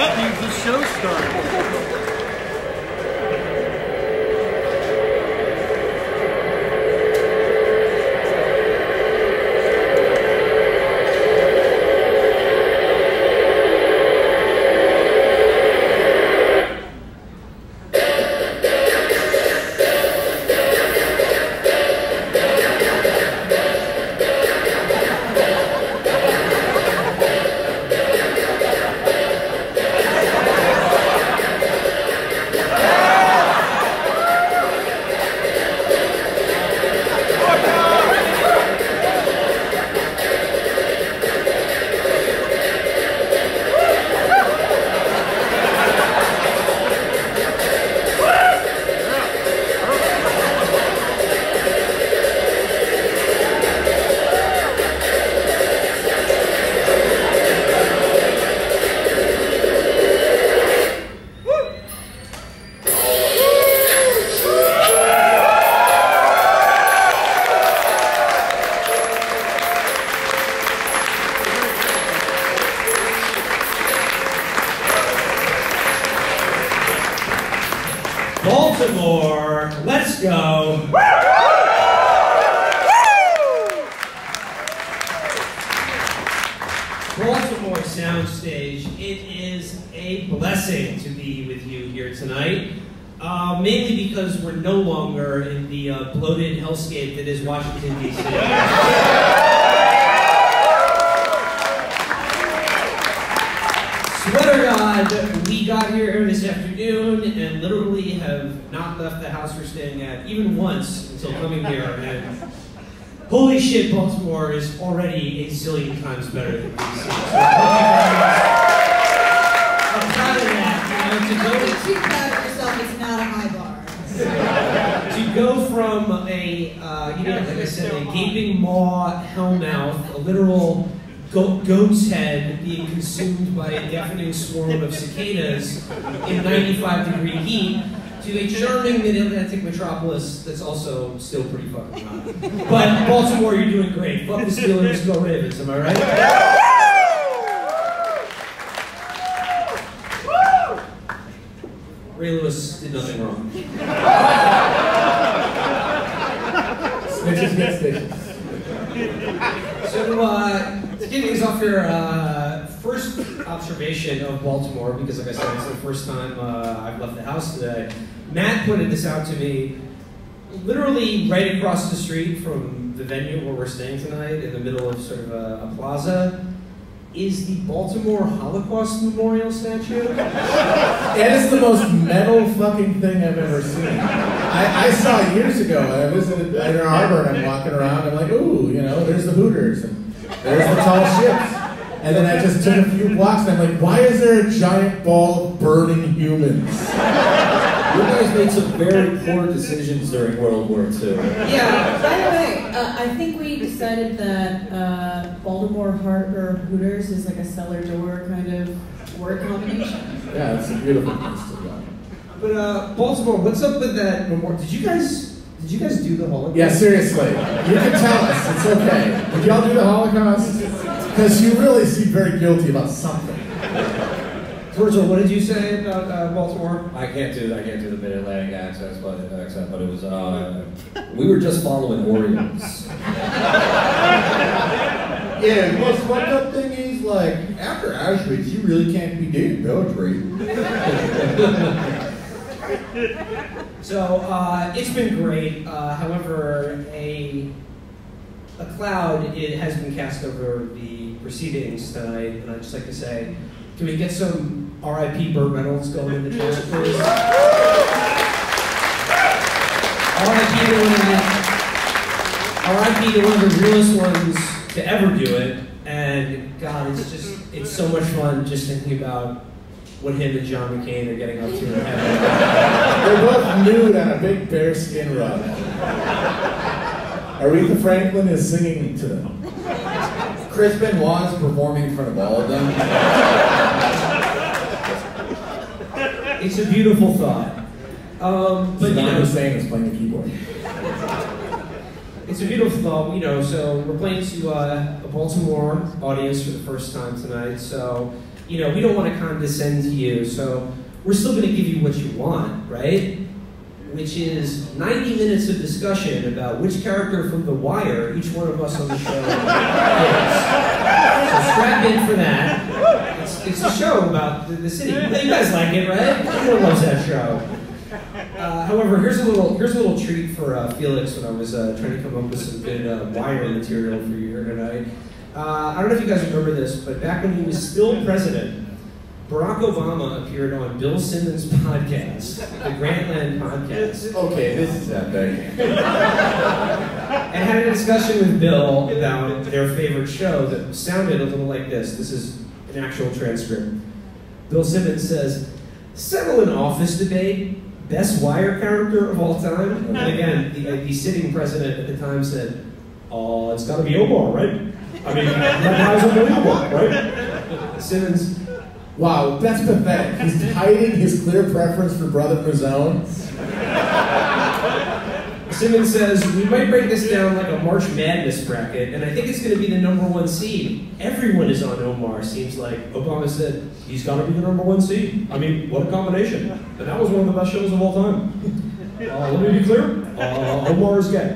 The show started. Baltimore, let's go. Baltimore soundstage, it is a blessing to be with you here tonight. Mainly because we're no longer in the bloated hellscape that is Washington, D.C. Sweater God, we got here this afternoon and literally have not left the house we're staying at even once until coming here. And holy shit, Baltimore is already a zillion times better than DC. So I'm proud of that. You know, Don't be too proud of yourself. It's not a high bar. to go from a, like I said, a gaping maw, hellmouth, a literal goat's head being consumed by a deafening swarm of cicadas in 95-degree heat, to a charming mid-Atlantic metropolis that's also still pretty fucking hot. But Baltimore, you're doing great. Fuck the Steelers, go Ravens, am I right? Ray Lewis did nothing wrong. Snitches get stitches. So, to kick things off here, first observation of Baltimore, because like I said, it's the first time I've left the house today. Matt pointed this out to me, literally right across the street from the venue where we're staying tonight, in the middle of sort of a plaza, is the Baltimore Holocaust Memorial statue. It is the most metal fucking thing I've ever seen. I saw it years ago, and I visited Ann Arbor, and I'm walking around, I'm like, ooh, you know, there's the Hooters, and there's the tall ships. And then I just took a few blocks, and I'm like, why is there a giant ball of burning humans? You guys made some very poor decisions during World War II. Yeah, by the way, I think we decided that Baltimore Harbor Hooters is like a cellar door kind of word combination. Yeah, it's a beautiful place to go. But Baltimore, what's up with that memorial? Did you guys do the Holocaust? Yeah, seriously. You can tell us, it's okay. Did y'all do the Holocaust? Because you really seem very guilty about something. Virgil, what did you say about Baltimore? I can't do the Mid-Atlantic accent, but it was we were just following Oreos. Yeah, the most fucked up thing is, like, after Auschwitz, you really can't be doing poetry. So, it's been great. However, a cloud has been cast over the proceedings tonight, and I'd just like to say, can we get some R.I.P. Burt Reynolds going in the chat, please? R.I.P. to one of the realest ones to ever do it, and God, it's so much fun just thinking about what him and John McCain are getting up to in heaven. They're both nude on a big bearskin rug. Aretha Franklin is singing to them. Chris Benoit is performing in front of all of them. It's a beautiful thought. But you know, Hussein is playing the keyboard. It's a beautiful thought, you know, so we're playing to a Baltimore audience for the first time tonight, so you know, we don't want to condescend to you, so we're still going to give you what you want, right? Which is 90 minutes of discussion about which character from The Wire each one of us on the show is. So strap in for that. It's a show about the city. You guys like it, right? Everyone loves that show. However, here's a little treat for Felix when I was trying to come up with some good Wire material for you here tonight. I don't know if you guys remember this, but back when he was still president, Barack Obama appeared on Bill Simmons' podcast, the Grantland podcast. Okay, this is epic. And had a discussion with Bill about their favorite show that sounded a little like this. This is an actual transcript. Bill Simmons says, "Settle an office debate, best Wire character of all time." And again, the sitting president at the time said, "Oh, it's got to be Omar, right? I mean, that guy's unbelievable, right?" Simmons, Wow, that's pathetic. He's hiding his clear preference for Brother Mazone. Simmons says, "We might break this down like a March Madness bracket, and I think it's going to be the #1 seed. Everyone is on Omar, seems like." Obama said, "He's got to be the #1 seed. I mean, what a combination. And that was one of the best shows of all time." Let me be clear, Omar is gay.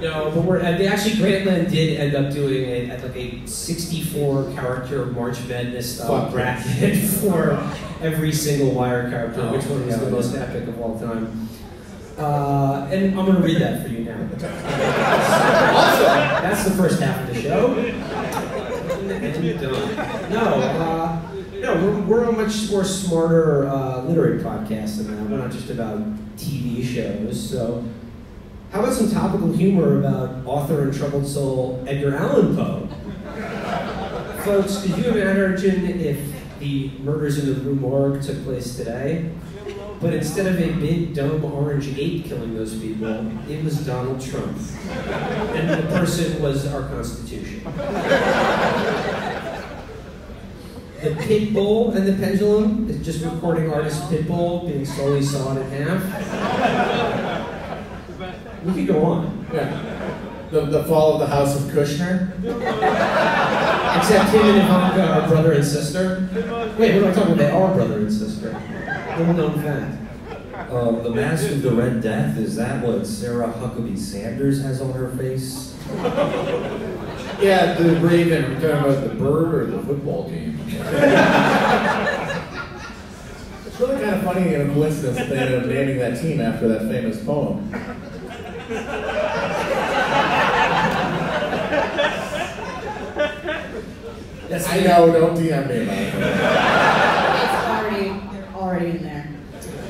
No, but actually Grantland did end up doing a 64 character March Madness style bracket for every single Wire character, which one was the most epic of all time. And I'm going to read that for you now. Awesome! That's the first half of the show. No, we're a much more smarter literary podcast than that. We're not just about TV shows, so how about some topical humor about author and troubled soul Edgar Allan Poe? Folks, could you imagine if the murders in the Rue Morgue took place today, but instead of a big, dumb orange ape killing those people, it was Donald Trump, and the person was our Constitution. The Pitbull and the Pendulum is just recording artist Pitbull being slowly sawed in half. We could go on. Yeah. The fall of the House of Kushner. Except him and Ivanka are brother and sister. Wait, what am I talking about? They are brother and sister. Little known fact. The Mask of the Red Death, is that what Sarah Huckabee Sanders has on her face? Yeah, the Raven. We're talking about the bird or the football team? It's really kind of funny and a coincidence that they ended up naming that team after that famous poem. That's I know, don't DM me about it. You're already in there.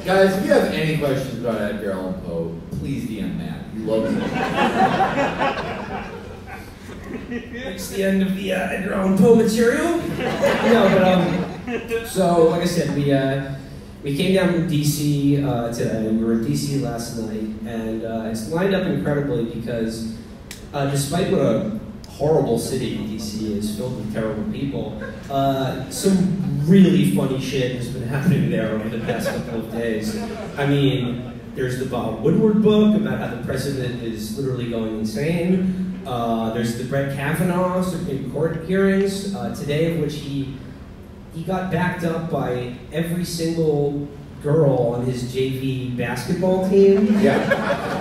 Guys, if you have any questions about Edgar Allan Poe, please DM Matt. He loves it. It's the end of the Edgar Allan Poe material. No, but so like I said, we came down from DC today. We were in DC last night, and it's lined up incredibly because despite what a horrible city DC is, filled with terrible people, some really funny shit has been happening there over the past couple of days. I mean, there's the Bob Woodward book about how the president is literally going insane. There's the Brett Kavanaugh Supreme Court hearings today, of which he got backed up by every single girl on his JV basketball team. Yeah,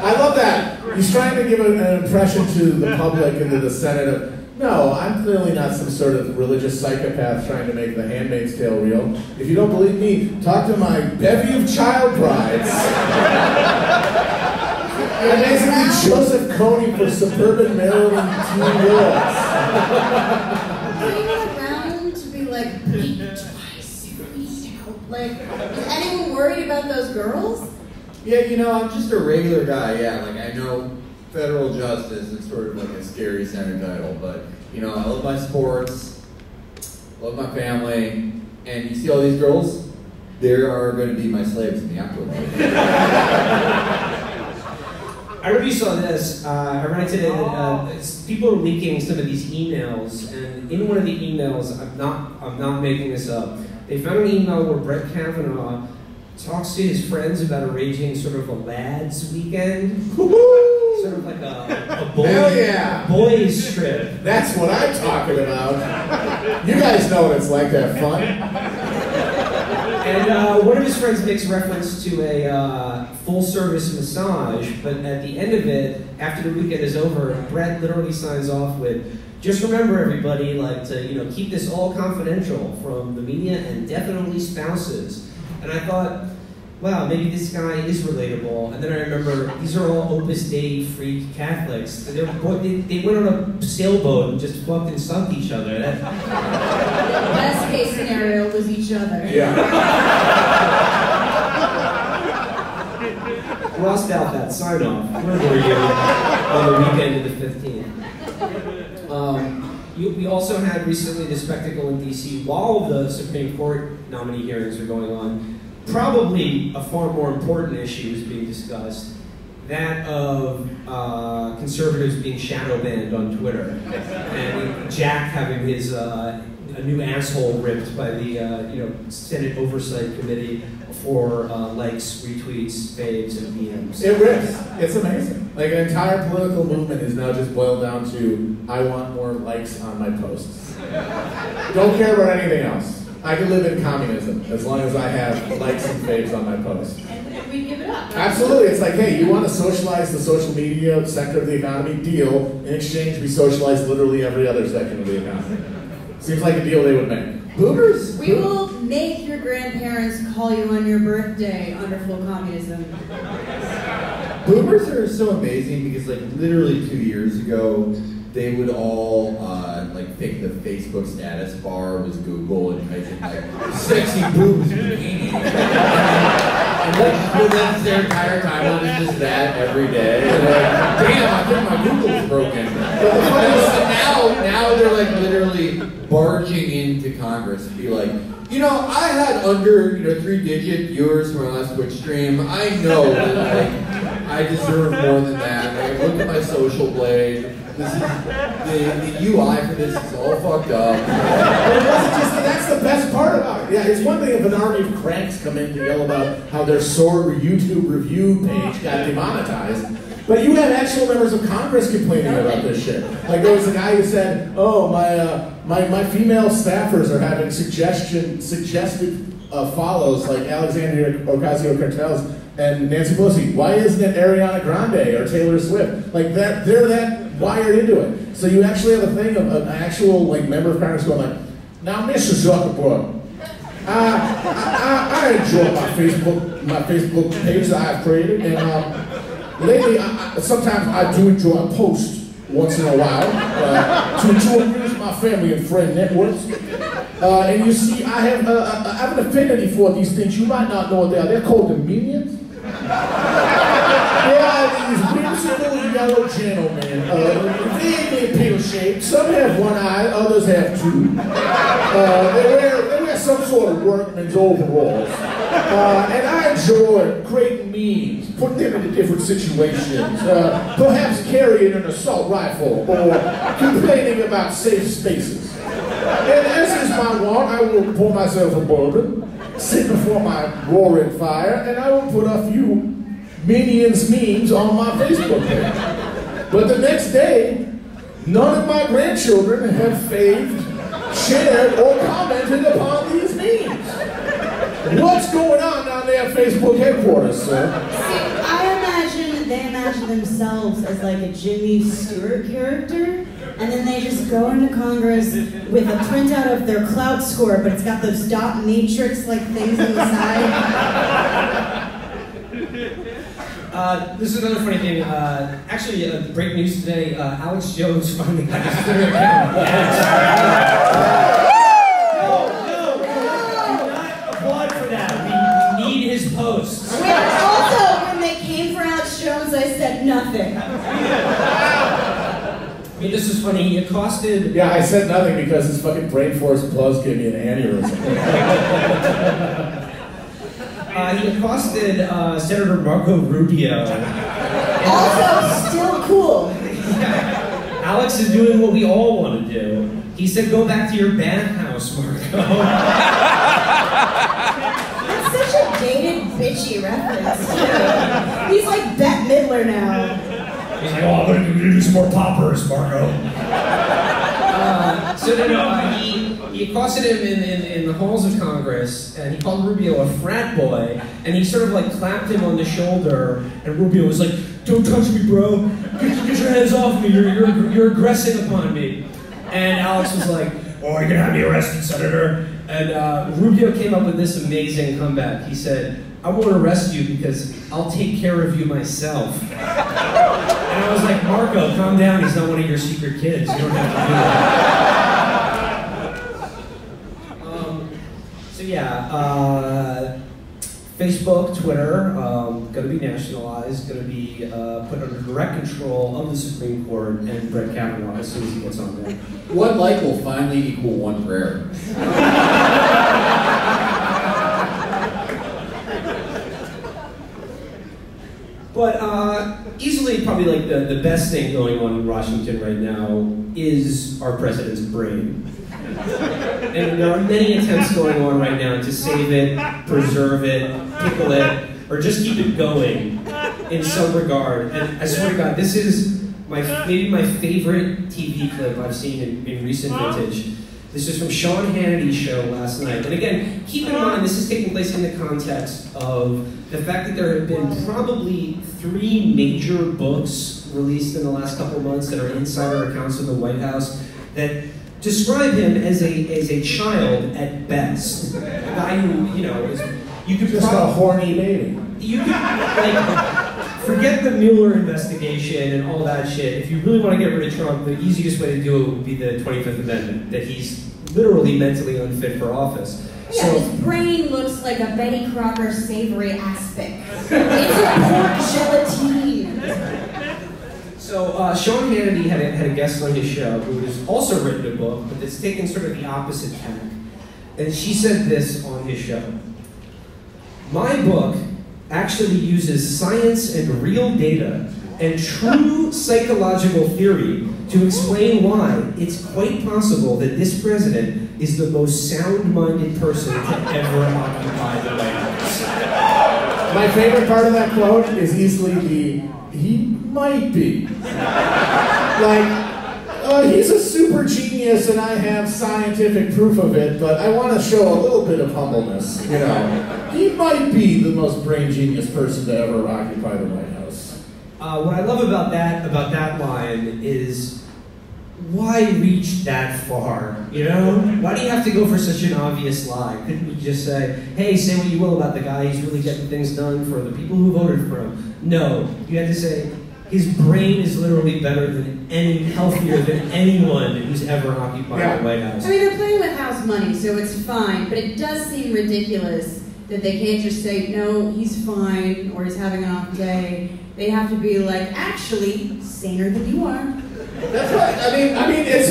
I love that. He's trying to give an impression to the public and to the Senate of, no, I'm clearly not some sort of religious psychopath trying to make The Handmaid's Tale real. If you don't believe me, talk to my bevy of child brides. And basically Joseph Kony for suburban Maryland teen girls. To be like, beat twice, freeze out. Like, is anyone worried about those girls? Yeah, you know, I'm just a regular guy, yeah. Like, I know federal justice is sort of like a scary center title, but, you know, I love my sports, love my family, and you see all these girls? They are going to be my slaves in the afterlife. I already saw this. I read today that people are leaking some of these emails, and in one of the emails, I'm not making this up. They found an email where Brett Kavanaugh talks to his friends about arranging sort of a lads weekend. Sort of like a boy, Hell yeah. boys strip. That's what I'm talking about. You guys know what it's like to have fun. And one of his friends makes reference to a full-service massage, but at the end of it, after the weekend is over, Brett literally signs off with, "Just remember, everybody, like to keep this all confidential from the media and definitely spouses." And I thought, wow, maybe this guy is relatable. And then I remember these are all Opus Dei freak Catholics. They went on a sailboat and just fucked and sucked each other. Best case scenario was each other. Yeah. Lost out that sign off. Where were you on the weekend of the 15th? We also had recently the spectacle in DC while the Supreme Court nominee hearings were going on. Probably a far more important issue is being discussed, that of conservatives being shadow banned on Twitter, and Jack having his a new asshole ripped by the Senate Oversight Committee for likes, retweets, faves, and DMs. It rips. It's amazing. Like, an entire political movement is now just boiled down to, I want more likes on my posts. Don't care about anything else. I can live in communism as long as I have likes and faves on my posts. And we give it up. Right? Absolutely. It's like, hey, you want to socialize the social media sector of the economy? Deal. In exchange, we socialize literally every other section of the economy. Seems like a deal they would make. Boomers? We will make your grandparents call you on your birthday under full communism. Boomers are so amazing because, like, literally 2 years ago, they would all think the Facebook status bar was Google and type in like sexy boobs bikini. And that's their entire timeline is just that every day. And they're like, damn, I think my Google's broken. But now they're like literally barging into Congress to be like, I had under 3-digit viewers for my last Twitch stream. I know that I deserve more than that. Like, look at my social blade. This is the UI for this is all fucked up. But it wasn't just that's the best part about it. Yeah, it's one thing if an army of cranks come in to yell about how their Sword YouTube review page got demonetized. But you have actual members of Congress complaining about this shit. Like, there was a guy who said, "Oh, my female staffers are having suggested follows like Alexandria Ocasio-Cortez and Nancy Pelosi. Why isn't it Ariana Grande or Taylor Swift? Like that, they're that wired into it. So you actually have a thing of an actual member of Congress going like, now, Mr. Zuckerberg, I enjoy my Facebook page that I've created, and lately, sometimes I do enjoy a post once in a while to amuse my family and friend networks. And you see, I have an affinity for these things. You might not know what they are. They're called the minions. They are these whimsical yellow gentlemen, vaguely pear-shaped. Some have one eye, others have two. They wear some sort of workman's overalls. And I enjoy creating memes, putting them into different situations, perhaps carrying an assault rifle, or complaining about safe spaces. And as is my wont, I will pour myself a bourbon, sit before my roaring fire, and I will put a few Minions memes on my Facebook page. But the next day, none of my grandchildren have faved, shared, or commented upon these memes. What's going on down there at Facebook headquarters, sir? See, they imagine themselves as like a Jimmy Stewart character, and then they just go into Congress with a printout of their clout score, but it's got those dot matrix like things on the side. This is another funny thing. Actually, break news today. Alex Jones finally got his Twitter account. No, do not applaud for that. We need his posts. Also, when they came for Alex Jones, I said nothing. I mean, this is funny. He accosted. Yeah, I said nothing because his fucking brain force plus gave me an aneurysm. He accosted Senator Marco Rubio. Also, still cool. Yeah. Alex is doing what we all want to do. He said, "Go back to your bathhouse, Marco." That's such a dated, bitchy reference, too. He's like Bette Midler now. He's like, oh, I'm gonna do some more poppers, Marco. He accosted him in the halls of Congress, and he called Rubio a frat boy, and he sort of like clapped him on the shoulder, and Rubio was like, don't touch me, bro. Get your hands off me. You're aggressing upon me. And Alex was like, oh, you're gonna have me arrested, Senator. And Rubio came up with this amazing comeback. He said, I won't arrest you because I'll take care of you myself. And I was like, Marco, calm down. He's not one of your secret kids. You don't have to do that. Facebook, Twitter, going to be nationalized, going to be put under direct control of the Supreme Court and Brett Kavanaugh as soon as he gets on there. One like will finally equal one prayer. But easily probably like the best thing going on in Washington right now is our president's brain. And there are many attempts going on right now to save it, preserve it, pickle it, or just keep it going in some regard. And I swear to God, this is maybe my favorite TV clip I've seen in recent vintage. This is from Sean Hannity's show last night. And again, keep in mind, this is taking place in the context of the fact that there have been probably 3 major books released in the last couple of months that are insider accounts of the White House that describe him as a child at best. A guy who, you know, you could just a horny baby. You could, like, forget the Mueller investigation and all that shit. If you really want to get rid of Trump, the easiest way to do it would be the 25th Amendment, that he's literally mentally unfit for office. Yeah, so, his brain looks like a Betty Crocker savory aspic. It's a pork gelatine. So Sean Hannity had a guest on his show who has also written a book, but that's taken sort of the opposite tack. And she said this on his show. My book actually uses science and real data and true psychological theory to explain why it's quite possible that this president is the most sound-minded person to ever occupy the White House. My favorite part of that quote is easily the, he might be. Like, he's a super genius and I have scientific proof of it, but I want to show a little bit of humbleness, you know. He might be the most brain genius person to ever occupy the White House. What I love about that line is, why reach that far, you know? Why do you have to go for such an obvious lie? Couldn't you just say, hey, say what you will about the guy, he's really getting things done for the people who voted for him. No, you had to say, his brain is literally better than healthier than anyone who's ever occupied the White House. I mean, they're playing with house money, so it's fine, but it does seem ridiculous that they can't just say, no, he's fine, or he's having an off day. They have to be like, actually, saner than you are. That's right. I mean, this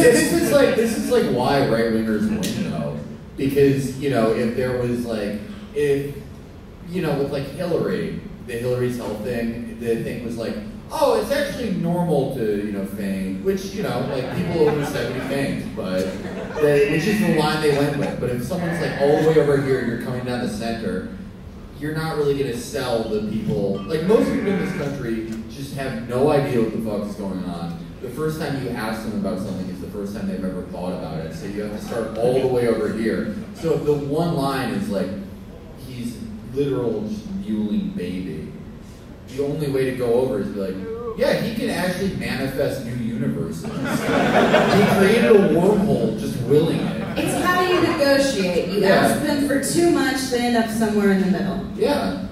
is like why right wingers win though, because you know if there was like with like Hillary, the Hillary's health thing, the thing was like, oh, it's actually normal to faint, which like people over 70 faint, but which is the line they went with. But if someone's like all the way over here, and you're coming down the center, you're not really gonna sell the people. Like most people in this country just have no idea what the fuck is going on. The first time you ask them about something is the first time they've ever thought about it. So you have to start all the way over here. So if the one line is like, he's literal just muling baby, the only way to go over is to be like, yeah, he can actually manifest new universes. He created a wormhole just willing it. It's how you negotiate. You ask them for too much, they end up somewhere in the middle. Yeah.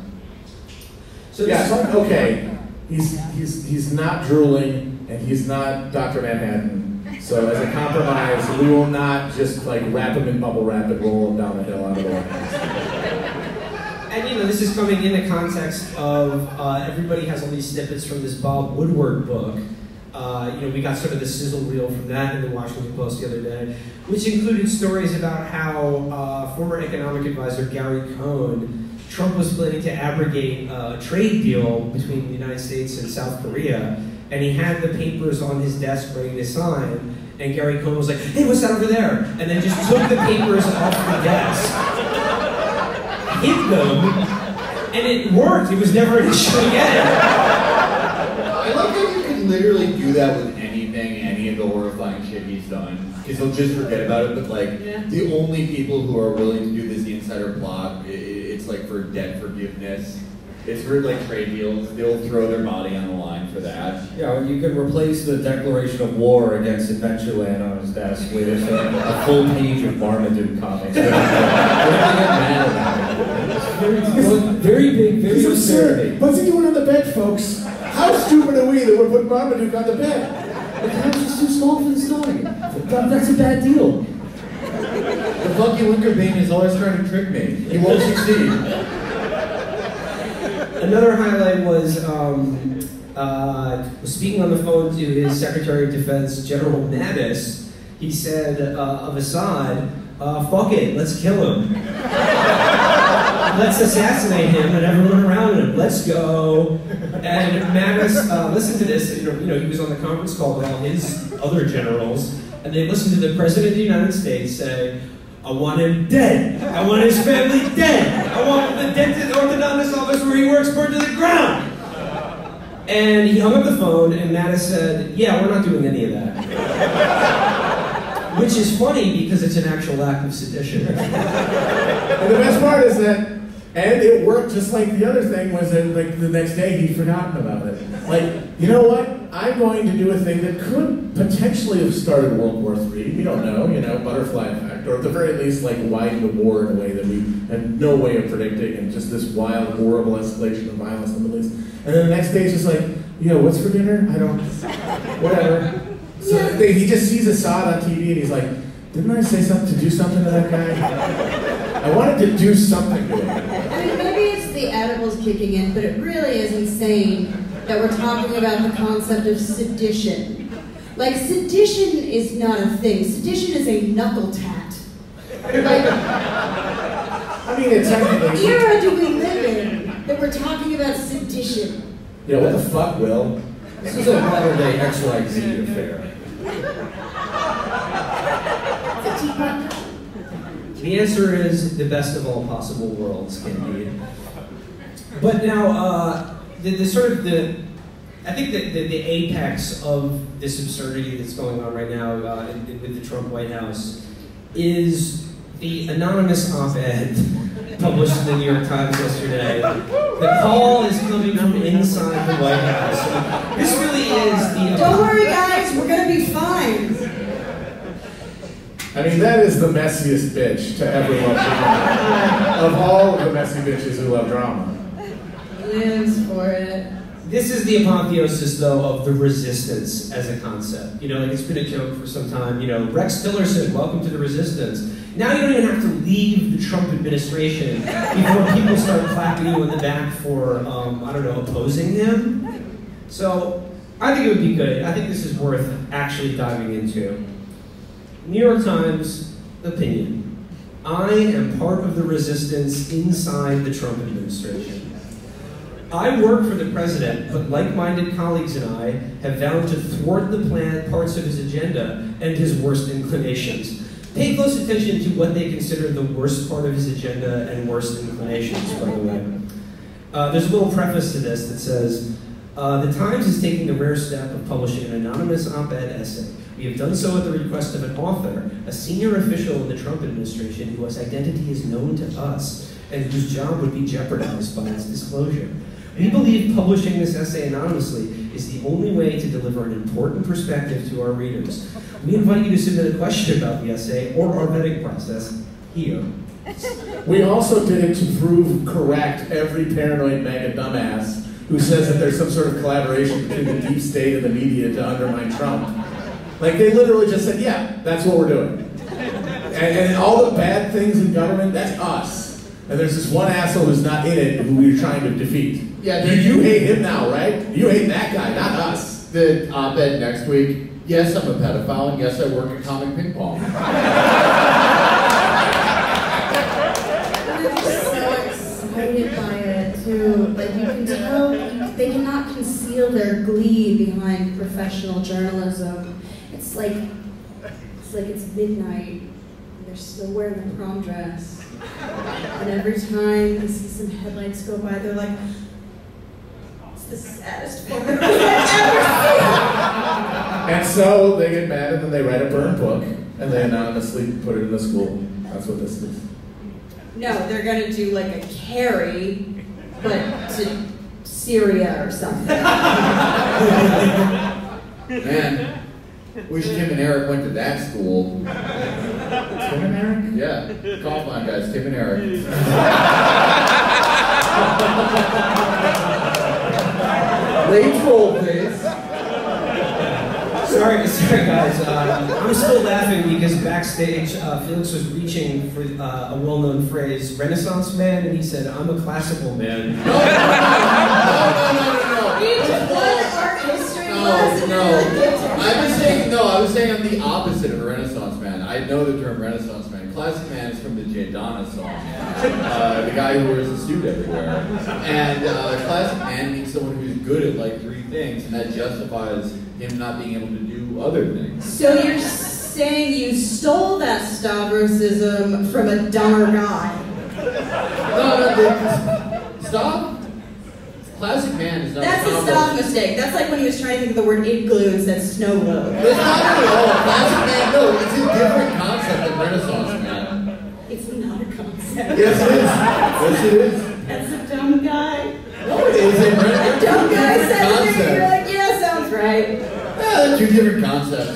So okay, he's not drooling. And he's not Dr. Manhattan. So as a compromise, we will not just like wrap him in bubble wrap and roll him down the hill out of the White House. And this is coming in the context of everybody has all these snippets from this Bob Woodward book. We got sort of the sizzle reel from that in the Washington Post the other day, which included stories about how former economic advisor Gary Cohn, Trump was planning to abrogate a trade deal between the United States and South Korea. And he had the papers on his desk ready to sign, and Gary Cohn was like, hey, what's that over there? And then just took the papers off the desk, hid them, and it worked. It was never an issue again. I love that you can literally do that with anything, any of the horrifying shit he's done, because he'll just forget about it. But like, the only people who are willing to do this insider plot, it's like for debt forgiveness. It's for like trade deals. They'll throw their body on the line for that. Yeah, well, you can replace the declaration of war against Adventureland on his desk with a full page of Marmaduke comics. What do you get mad about? It's very big, very absurd. What's he doing on the bed, folks? How stupid are we that we're putting Marmaduke on the bed? The house is too small for the stomach. That's a bad deal. The fucking Winterbane is always trying to trick me. He won't succeed. Another highlight was speaking on the phone to his Secretary of Defense, General Mattis. He said of Assad, fuck it, let's kill him. Let's assassinate him and everyone around him. Let's go. And Mattis listened to this. You know, he was on the conference call with all his other generals, and they listened to the President of the United States say, I want him dead. I want his family dead. I want the dented orthodontist office where he works burned to the ground. And he hung up the phone, and Mattis said, yeah, we're not doing any of that. Which is funny because it's an actual act of sedition. And the best part is that, and it worked just like the other thing was that like the next day he'd forgotten about it. Like, you know what? I'm going to do a thing that could potentially have started World War III. We don't know, you know, butterfly effect, or at the very least, like widen the war in a way that we had no way of predicting, and just this wild, horrible escalation of violence in the Middle East. And then the next day, it's just like, yo, what's for dinner? I don't, whatever. So he just sees Assad on TV, and he's like, didn't I say something to do something to that guy? I wanted to do something to him. I mean, maybe it's the edibles kicking in, but it really is insane that we're talking about the concept of sedition. Like, sedition is not a thing. Sedition is a knuckle tat. Like, I mean, it's technically... what era do we live in that we're talking about sedition? Yeah, what the fuck, Will? This is a modern-day XYZ affair. The answer is the best of all possible worlds, indeed. But now, I think that the apex of this absurdity that's going on right now with the Trump White House is the anonymous op-ed published in the New York Times yesterday. The call is coming from inside the White House. This really is the... Don't worry, guys, we're gonna be fine. I mean, that is the messiest bitch to ever love drama. Of all of the messy bitches who love drama. Lives for it. This is the apotheosis, though, of the resistance as a concept. You know, like it's been a joke for some time. You know, Rex Tillerson, welcome to the resistance. Now you don't even have to leave the Trump administration before people start clapping you in the back for, I don't know, opposing him. So I think it would be good. I think this is worth actually diving into. New York Times opinion. I am part of the resistance inside the Trump administration. I work for the president, but like-minded colleagues and I have vowed to thwart the planned parts of his agenda and his worst inclinations. Pay close attention to what they consider the worst part of his agenda and worst inclinations, by the way. There's a little preface to this that says, the Times is taking the rare step of publishing an anonymous op-ed essay. We have done so at the request of an author, a senior official in the Trump administration whose identity is known to us and whose job would be jeopardized by its disclosure. We believe publishing this essay anonymously is the only way to deliver an important perspective to our readers. We invite you to submit a question about the essay or our vetting process here. We also did it to prove correct every paranoid mega dumbass who says that there's some sort of collaboration between the deep state and the media to undermine Trump. Like, they literally just said, yeah, that's what we're doing. And all the bad things in government, that's us. And there's this one asshole who's not in it who we're trying to defeat. Yeah, you hate him now, right? You hate that guy, not us. The op-ed next week, yes, I'm a pedophile, and yes, I work at comic ping pong. I'm just so excited by it, too. Like, you can tell they cannot conceal their glee behind professional journalism. It's like it's midnight, and they're still wearing the prom dress. And every time they see some headlights go by, they're like, it's the saddest woman I've ever seen. And so they get mad and then they write a burn book and they anonymously put it in the school. That's what this is. No, they're gonna do like a carry, but to Syria or something. Man, wish Tim and Eric went to that school. Tim and Eric? Yeah, Kaufman guys, Tim and Eric. Late troll face. Sorry guys. I'm still laughing because backstage, Felix was reaching for a well-known phrase, Renaissance man, and he said, "I'm a classical man." No. You just won art history class and No. you're like, "Give it to me." I was saying I'm the opposite of a Renaissance man. I know the term Renaissance man. Classic man is from the Jay Donna song. The guy who wears a suit everywhere. And classic man means someone who's good at like 3 things, and that justifies him not being able to do other things. So you're saying you stole that Stavrosism from a dumber guy? No, stop. Classic man is not That's a stop mistake. That's like when he was trying to think of the word igloo and said snow globe. It's not at all. Classic man, no, it's a different concept than Renaissance man. It's not a concept. Yes, it is. Yes, it is. That's a dumb guy. No, it isn't. A dumb guy said it, and Concept. you're like, yeah, sounds right. Yeah, they're 2 different concepts.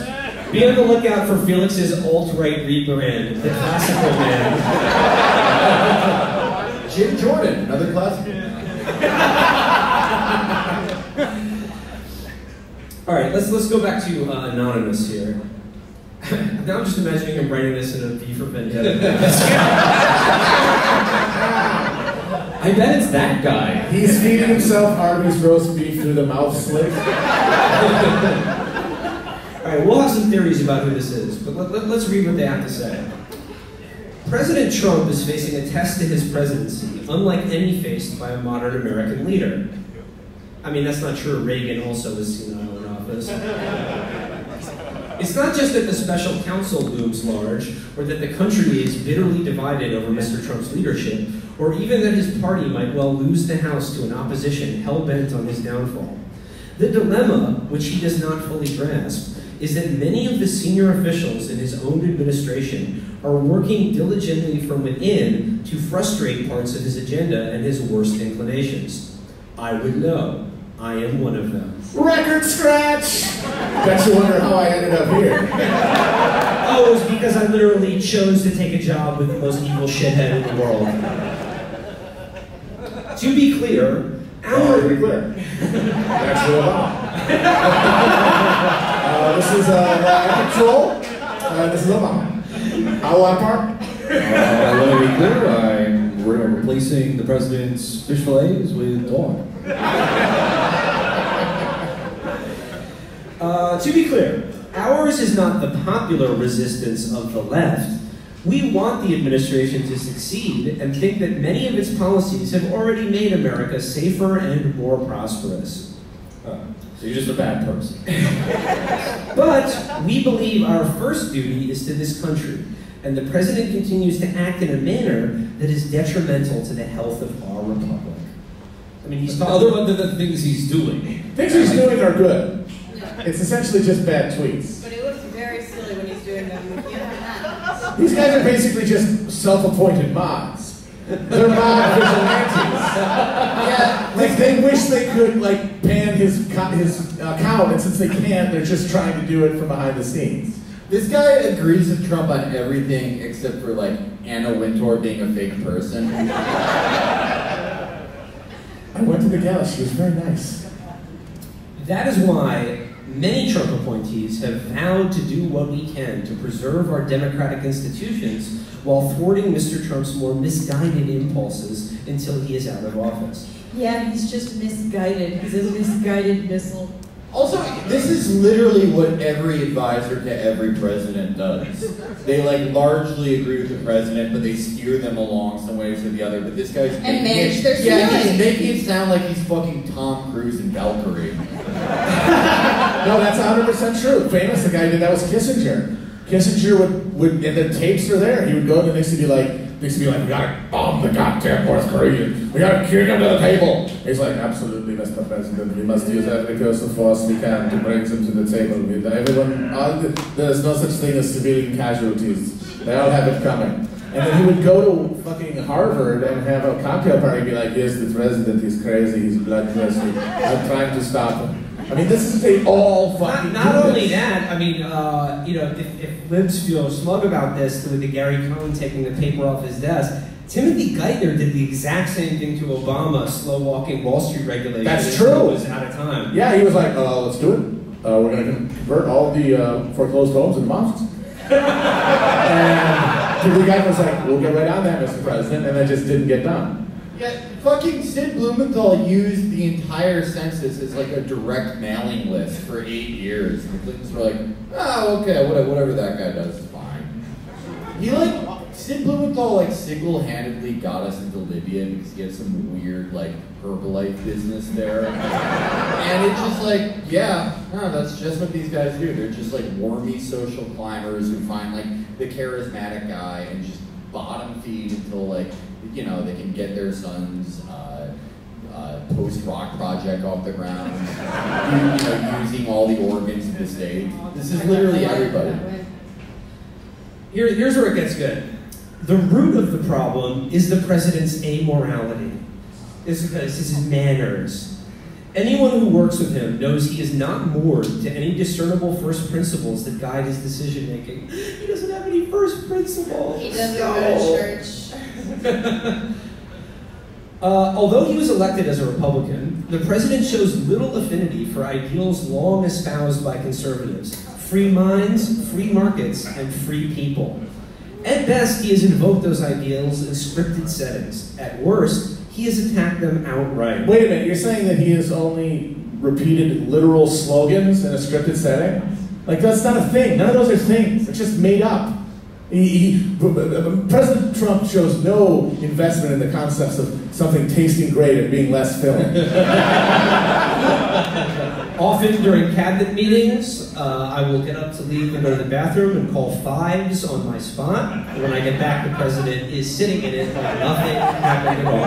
Be on the lookout for Felix's alt-right rebrand, the classical man. Jim Jordan, another classic man. All right, let's go back to Anonymous here. Now I'm just imagining him writing this in a V for Vendetta. I bet it's that guy. He's feeding himself Arby's roast beef through the mouth slit. All right, we'll have some theories about who this is, but let's read what they have to say. President Trump is facing a test to his presidency, unlike any faced by a modern American leader. I mean, that's not true. Reagan also was senile in office. It's not just that the special counsel looms large, or that the country is bitterly divided over Mr. Trump's leadership, or even that his party might well lose the House to an opposition hell-bent on his downfall. The dilemma, which he does not fully grasp, is that many of the senior officials in his own administration are working diligently from within to frustrate parts of his agenda and his worst inclinations. I would know. I am one of them. Record scratch! Bet you wonder how I ended up here. Oh, it was because I literally chose to take a job with the most evil shithead in the world. To be clear, To be clear. That's real long. This is Control. This is Obama. How I park? Let me be clear, we're replacing the president's fish fillets with dog. To be clear, ours is not the popular resistance of the left. We want the administration to succeed and think that many of its policies have already made America safer and more prosperous. So you're just a bad person. But we believe our first duty is to this country, and the president continues to act in a manner that is detrimental to the health of our republic. I mean, he's talking Other than the things he's doing. Things he's doing are good. It's essentially just bad tweets. But it looks very silly when he's doing them. You can't have that. These guys are basically just self-appointed mods. They're mod vigilantes. Yeah, like they wish they could like pan his account, and since they can't, they're just trying to do it from behind the scenes. This guy agrees with Trump on everything except for like Anna Wintour being a fake person. I went to the gala. She was very nice. That is why many Trump appointees have vowed to do what we can to preserve our democratic institutions while thwarting Mr. Trump's more misguided impulses until he is out of office. Yeah, he's just misguided. He's a misguided missile. Also, this is literally what every advisor to every president does. They like largely agree with the president, but they steer them along some ways or the other. But this guy's And manage their he's scenarios. making it sound like he's fucking Tom Cruise in Valkyrie. No, that's 100% true. Famous, the guy who did that was Kissinger. Kissinger would, and the tapes are there, he would go to the Nixon and be like, needs to be like, we gotta bomb the goddamn North Koreans. We gotta kick them to the table. He's like, absolutely, Mr. President. We must use every course of force we can to bring them to the table. There's no such thing as civilian casualties. They all have it coming. And then he would go to fucking Harvard and have a cocktail party and be like, yes, the president, he's crazy, he's bloodless, I'm trying to stop him. I mean, this is they all fucking Not only that, I mean, you know, if libs feel smug about this, with the Gary Cohn taking the paper off his desk, Timothy Geithner did the exact same thing to Obama, slow-walking Wall Street regulation. That's true. He was out of time. Yeah, he was like, let's do it. We're going to convert all the foreclosed homes into mosques. And Timothy Geithner was like, we'll get right on that, Mr. President, and that just didn't get done. Yeah, fucking Sid Blumenthal used the entire census as like a direct mailing list for 8 years. And the Clintons were like, oh, okay, whatever that guy does is fine. Sid Blumenthal like single-handedly got us into Libya because he had some weird like Herbalife business there. And it's just like, yeah, no, that's just what these guys do. They're just like wormy social climbers who find like the charismatic guy and just bottom feed until like, you know, they can get their son's post-rock project off the ground, you know, using all the organs of the state. This is literally everybody. Here's where it gets good. The root of the problem is the president's amorality. It's because his manners. Anyone who works with him knows he is not moored to any discernible first principles that guide his decision-making. He doesn't have any first principles. He doesn't go to church. Although he was elected as a Republican, the president shows little affinity for ideals long espoused by conservatives: free minds, free markets, and free people. At best, he has invoked those ideals in scripted settings. At worst, he has attacked them outright. Wait a minute, you're saying that he has only repeated literal slogans in a scripted setting? Like, that's not a thing. None of those are things. It's just made up. President Trump shows no investment in the concepts of something tasting great and being less filling. Often during cabinet meetings, I will get up to leave and go to the bathroom and call fives on my spot. When I get back, the president is sitting in it like nothing happened at all.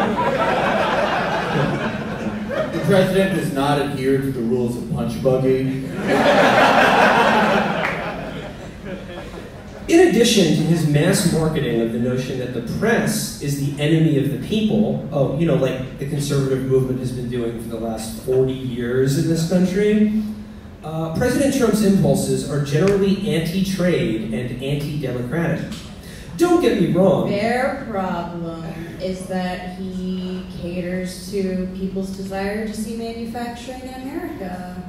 The president does not adhere to the rules of punch buggy. In addition to his mass marketing of the notion that the press is the enemy of the people, you know, like the conservative movement has been doing for the last 40 years in this country, President Trump's impulses are generally anti-trade and anti-democratic. Don't get me wrong. Their problem is that he caters to people's desire to see manufacturing in America.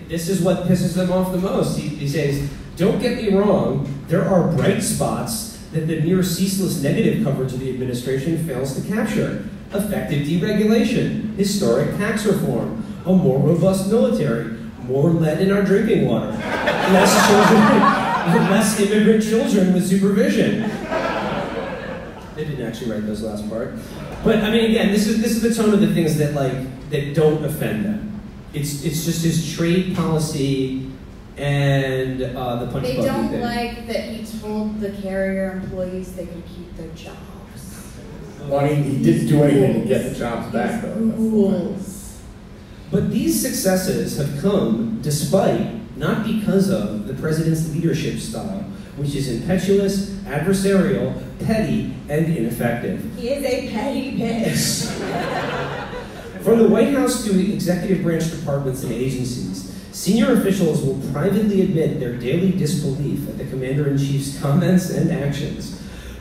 This is what pisses them off the most. He says, don't get me wrong, there are bright spots that the near ceaseless negative coverage of the administration fails to capture. Effective deregulation, historic tax reform, a more robust military, more lead in our drinking water, less immigrant children with supervision. They didn't actually write those last part. But I mean, again, this is the tone of the things that that don't offend them. It's just his trade policy and the punch buggy thing. They don't like that he told the carrier employees they could keep their jobs. Well, I mean, he didn't do anything to get the jobs back, though. Rules. But these successes have come despite, not because of, the president's leadership style, which is impetuous, adversarial, petty, and ineffective. He is a petty bitch. From the White House to executive branch departments and agencies, senior officials will privately admit their daily disbelief at the commander-in-chief's comments and actions.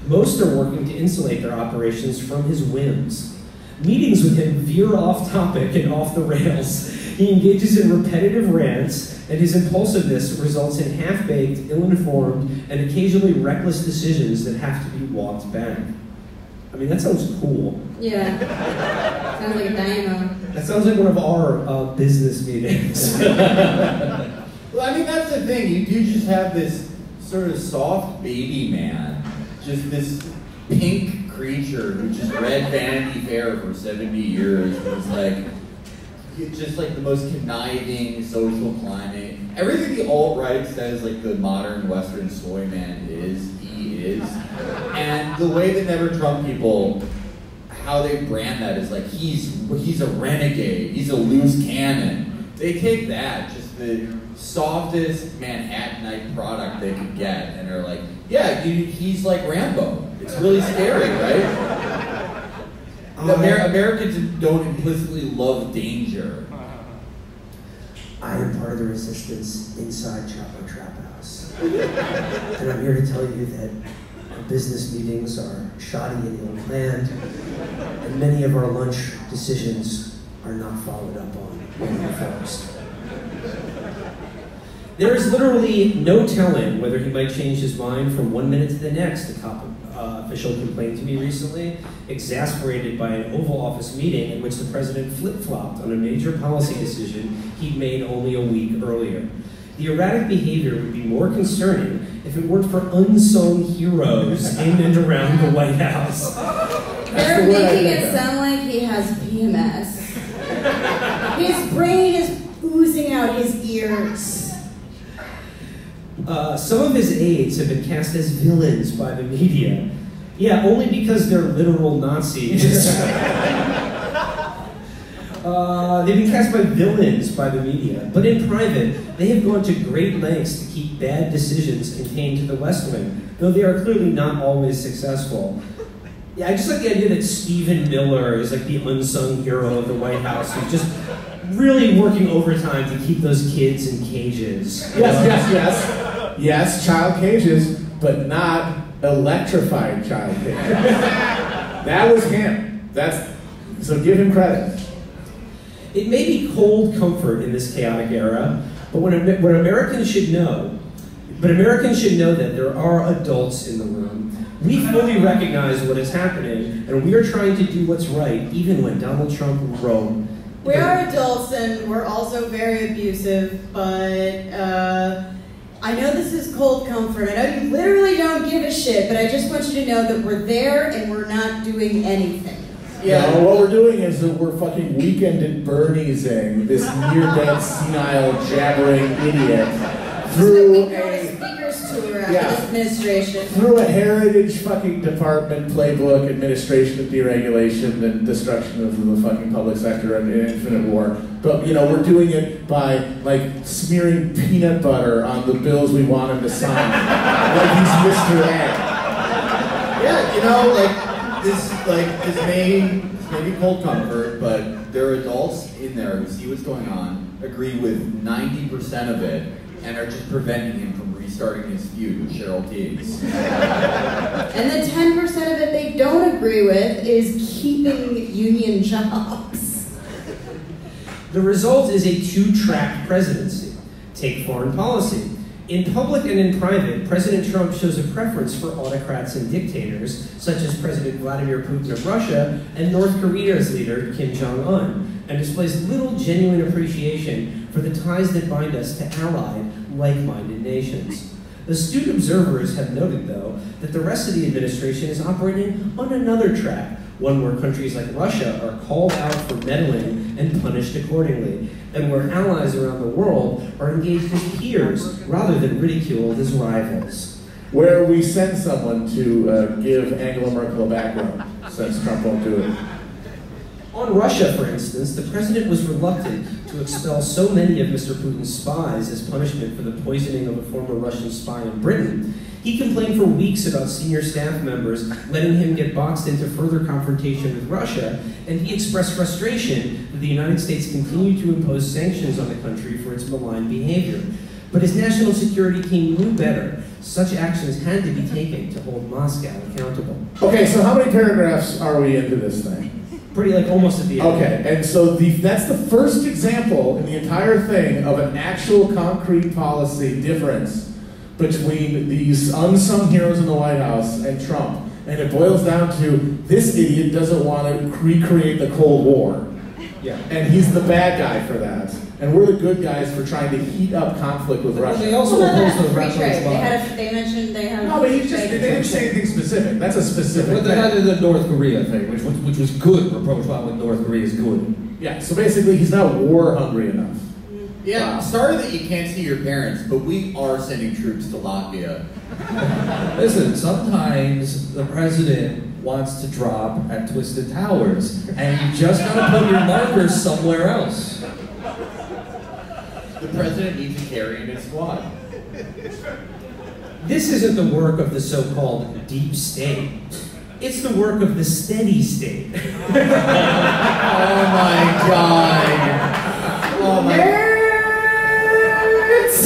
Most are working to insulate their operations from his whims. Meetings with him veer off topic and off the rails. He engages in repetitive rants, and his impulsiveness results in half-baked, ill-informed, and occasionally reckless decisions that have to be walked back. I mean, that sounds cool. Yeah. Sounds like a dynamo. That sounds like one of our business meetings. Well, I mean, that's the thing. You do just have this sort of soft baby man. Just this pink creature who just read Vanity Fair for 70 years. And was like, just like the most conniving social climate. Everything the alt-right says like the modern Western soy man is, he is. And the way the Never Trump people, how they brand that is like, he's a renegade, he's a loose cannon. They take that, just the softest Manhattanite product they could get, and they're like, yeah, dude, he's like Rambo. It's really scary, right? Americans don't implicitly love danger. I am part of the resistance inside Chapo Trap House. And I'm here to tell you that our business meetings are shoddy and ill-planned, and many of our lunch decisions are not followed up on and enforced. There is literally no telling whether he might change his mind from 1 minute to the next, the top official complained to me recently, exasperated by an Oval Office meeting in which the president flip-flopped on a major policy decision he'd made only a week earlier. The erratic behavior would be more concerning if it weren't for unsung heroes in and around the White House. They're making it sound like he has PMS. His brain is oozing out his ears. Some of his aides have been cast as villains by the media. Yeah, only because they're literal Nazis. They've been cast by villains by the media. But in private, they have gone to great lengths to keep bad decisions contained to the West Wing, though they are clearly not always successful. Yeah, I just like the idea that Stephen Miller is like the unsung hero of the White House who's just really working overtime to keep those kids in cages. Yes, child cages, but not electrified child cages. That was him. So give him credit. It may be cold comfort in this chaotic era, but what Americans should know, that there are adults in the room. We fully recognize what is happening, and we are trying to do what's right, even when Donald Trump wrote. We are adults, and we're also very abusive, but I know this is cold comfort. I know you literally don't give a shit, but I just want you to know that we're there and we're not doing anything. Yeah, what we're doing is that we're fucking weekend at Bernie's-ing this near-dead, senile, jabbering idiot through a speaker's tour after this administration. Through a heritage fucking department playbook, administration of deregulation and destruction of the fucking public sector and infinite war. But, you know, we're doing it by, like, smearing peanut butter on the bills we want him to sign. Like he's Mr. A. Yeah, you know, this may be cold comfort, but there are adults in there who see what's going on, agree with 90% of it, and are just preventing him from restarting his feud with Cheryl Teagues. And the 10% of it they don't agree with is keeping union jobs. The result is a two-track presidency. Take foreign policy. In public and in private, President Trump shows a preference for autocrats and dictators, such as President Vladimir Putin of Russia and North Korea's leader, Kim Jong-un, and displays little genuine appreciation for the ties that bind us to allied, like-minded nations. Astute observers have noted, though, that the rest of the administration is operating on another track, one where countries like Russia are called out for meddling and punished accordingly, and where allies around the world are engaged as peers rather than ridiculed as rivals. Where we send someone to give Angela Merkel a back rub, since Trump won't do it. On Russia, for instance, the president was reluctant to expel so many of Mr. Putin's spies as punishment for the poisoning of a former Russian spy in Britain. He complained for weeks about senior staff members letting him get boxed into further confrontation with Russia, and he expressed frustration that the United States continued to impose sanctions on the country for its malign behavior. But his national security team knew better. Such actions had to be taken to hold Moscow accountable. Okay, so how many paragraphs are we into this thing? Pretty like almost at the end. Okay, and so that's the first example in the entire thing of an actual concrete policy difference between these unsung heroes in the White House and Trump. And it boils down to this idiot doesn't want to recreate the Cold War. Yeah. And he's the bad guy for that. And we're the good guys for trying to heat up conflict with Russia. They also oppose the free reference trade. law. They mentioned they have. No, but they didn't say anything specific. That's a specific But they thing. had the North Korea thing, which was good. Reproach about with North Korea is good. Yeah, so basically he's not war hungry enough. Yeah, I'm sorry that you can't see your parents, but we are sending troops to Latvia. Listen, sometimes the president wants to drop at Twisted Towers, and you just gotta put your markers somewhere else. The president needs a carrying his squad. This isn't the work of the so-called deep state. It's the work of the steady state. Oh my god. Oh my god. This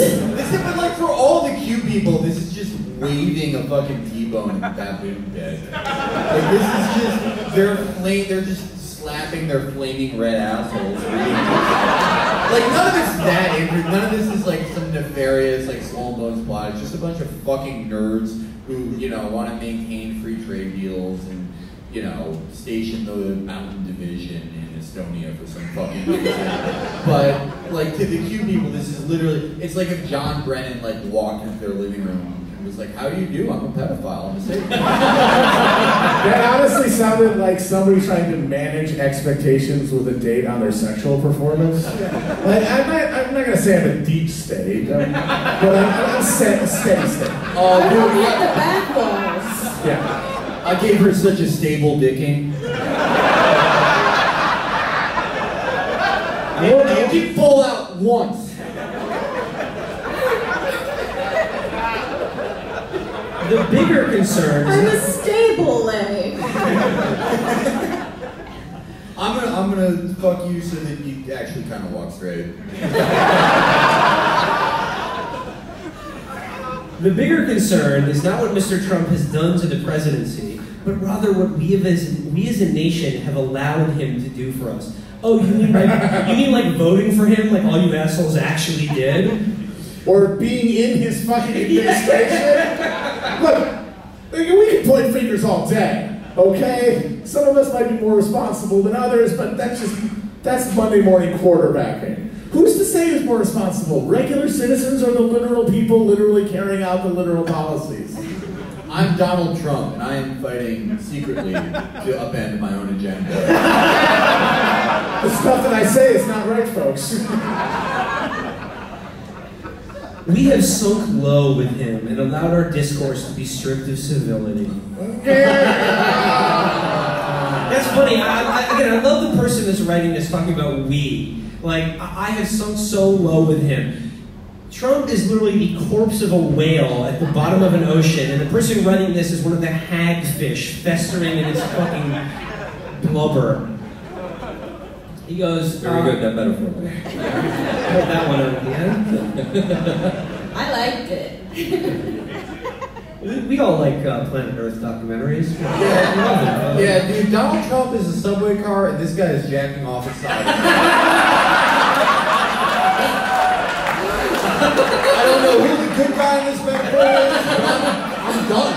is like for all the cute people, this is just waving a fucking T-bone in the baboon pit. Like this is just, they're just slapping their flaming red assholes. Like none of this is that angry, none of this is like some nefarious like skull and bones plot. It's just a bunch of fucking nerds who, you know, want to maintain free trade deals and, you know, station the mountain division in Estonia for some fucking reason. But like to the cute people, this is literally, it's like if John Brennan like walked into their living room and was like, how do you do? I'm a pedophile, I'm a Satan. That honestly sounded like somebody trying to manage expectations with a date on their sexual performance. Like, I'm not gonna say I'm a deep state, but I'm steady state. Oh, dude, Look at the back walls. Yeah. I gave her such a stable dicking. You can pull out once. The bigger concerns. I'm a stable leg. I'm gonna fuck you so that you actually kind of walk straight. The bigger concern is not what Mr. Trump has done to the presidency, but rather what we as a nation have allowed him to do for us. Oh, you mean like voting for him like all you assholes actually did? Or being in his fucking administration? Look, we can point fingers all day, okay? Some of us might be more responsible than others, but that's Monday morning quarterbacking. Who's to say who's more responsible? Regular citizens or the literal people literally carrying out the literal policies? I'm Donald Trump, and I am fighting secretly to upend my own agenda. The stuff that I say is not right, folks. We have sunk low with him and allowed our discourse to be stripped of civility. That's funny. I love the person that's writing this talking about we. Like, I have sunk so low with him. Trump is literally the corpse of a whale at the bottom of an ocean, and the person writing this is one of the hagfish festering in its fucking blubber. He goes, Very good, that metaphor. Put that one over the end. I liked it. We all like Planet Earth documentaries. Yeah, dude, Donald Trump is a subway car, and this guy is jacking off his side. I don't know who the good guy in this metaphor is, but I'm done.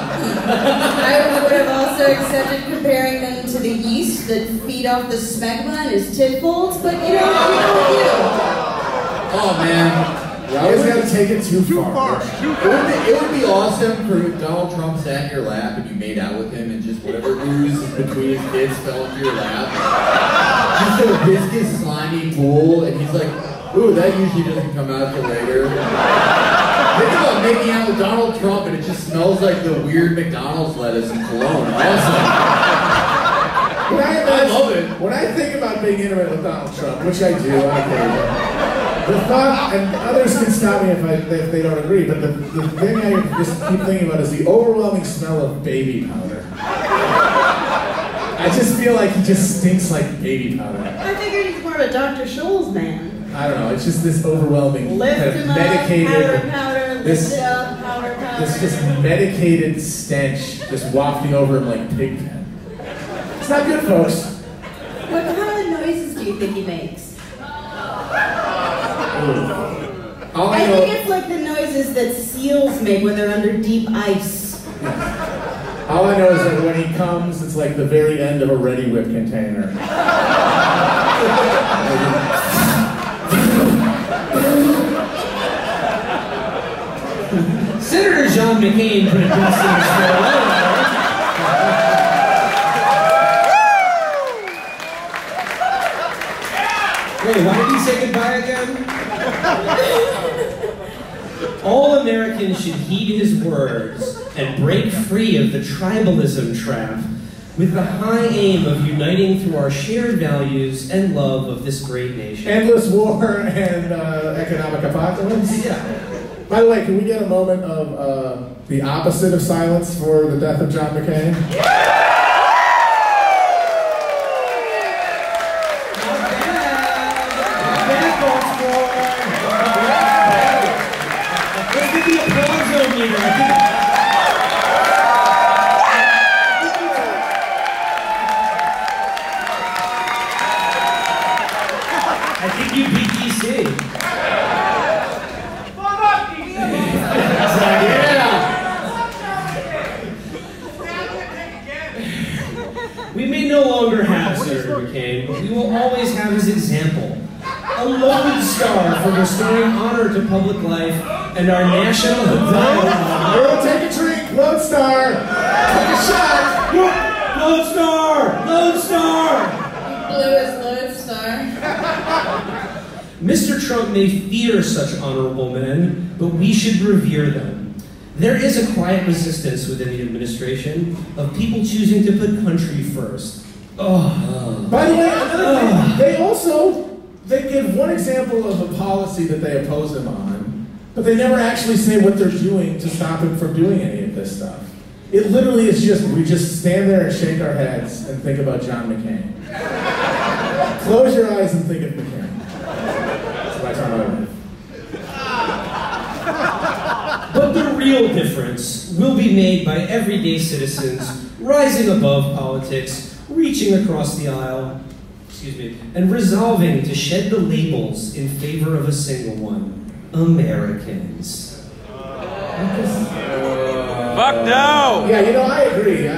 I would have also accepted comparing them to the yeast that feed off the smegma and his tit folds, but you know. Oh man. You always gotta take it too far. It would be awesome for Donald Trump sat in your lap and you made out with him and just whatever ooze between his kids fell into your lap. Just a viscous, slimy pool, and he's like, ooh, that usually doesn't come out till later. Think about making out with Donald Trump and it just smells like the weird McDonald's lettuce in Cologne. Awesome. I love it. When I think about being intimate with Donald Trump, which I do on occasion, the thought, and others can stop me if they don't agree, but the thing I just keep thinking about is the overwhelming smell of baby powder. I just feel like he just stinks like baby powder. I figured he's more of a Dr. Scholl's man. I don't know, it's just this overwhelming, Lift kind of him up, medicated, powder, lift it up, powder. this just medicated stench just wafting over him like pig pen. It's not good, folks. What kind of noises do you think he makes? All I think it's like the noises that seals make when they're under deep ice. All I know is that when he comes, it's like the very end of a Ready Whip container. Senator John McCain put a dust in his throat. Wait, why did he say goodbye again? All Americans should heed his words and break free of the tribalism trap with the high aim of uniting through our shared values and love of this great nation. Endless war and economic apocalypse? Yeah. By the way, can we get a moment of the opposite of silence for the death of John McCain? I think you beat DC. We may no longer have Senator McCain, but we will always have his example. A lodestar for restoring honor to public life and our national dialogue. Girl, take a drink, lodestar! Take a shot! Lodestar! Lodestar! Blue is lodestar. Mr. Trump may fear such honorable men, but we should revere them. There is a quiet resistance within the administration of people choosing to put country first. By the way, another thing, they give one example of a policy that they oppose him on, but they never actually say what they're doing to stop him from doing any of this stuff. It literally is just, we just stand there and shake our heads and think about John McCain. Close your eyes and think of McCain. That's what I try my life. But the real difference will be made by everyday citizens rising above politics, reaching across the aisle, and resolving to shed the labels in favor of a single one: Americans. Fuck no! Yeah, you know, I agree.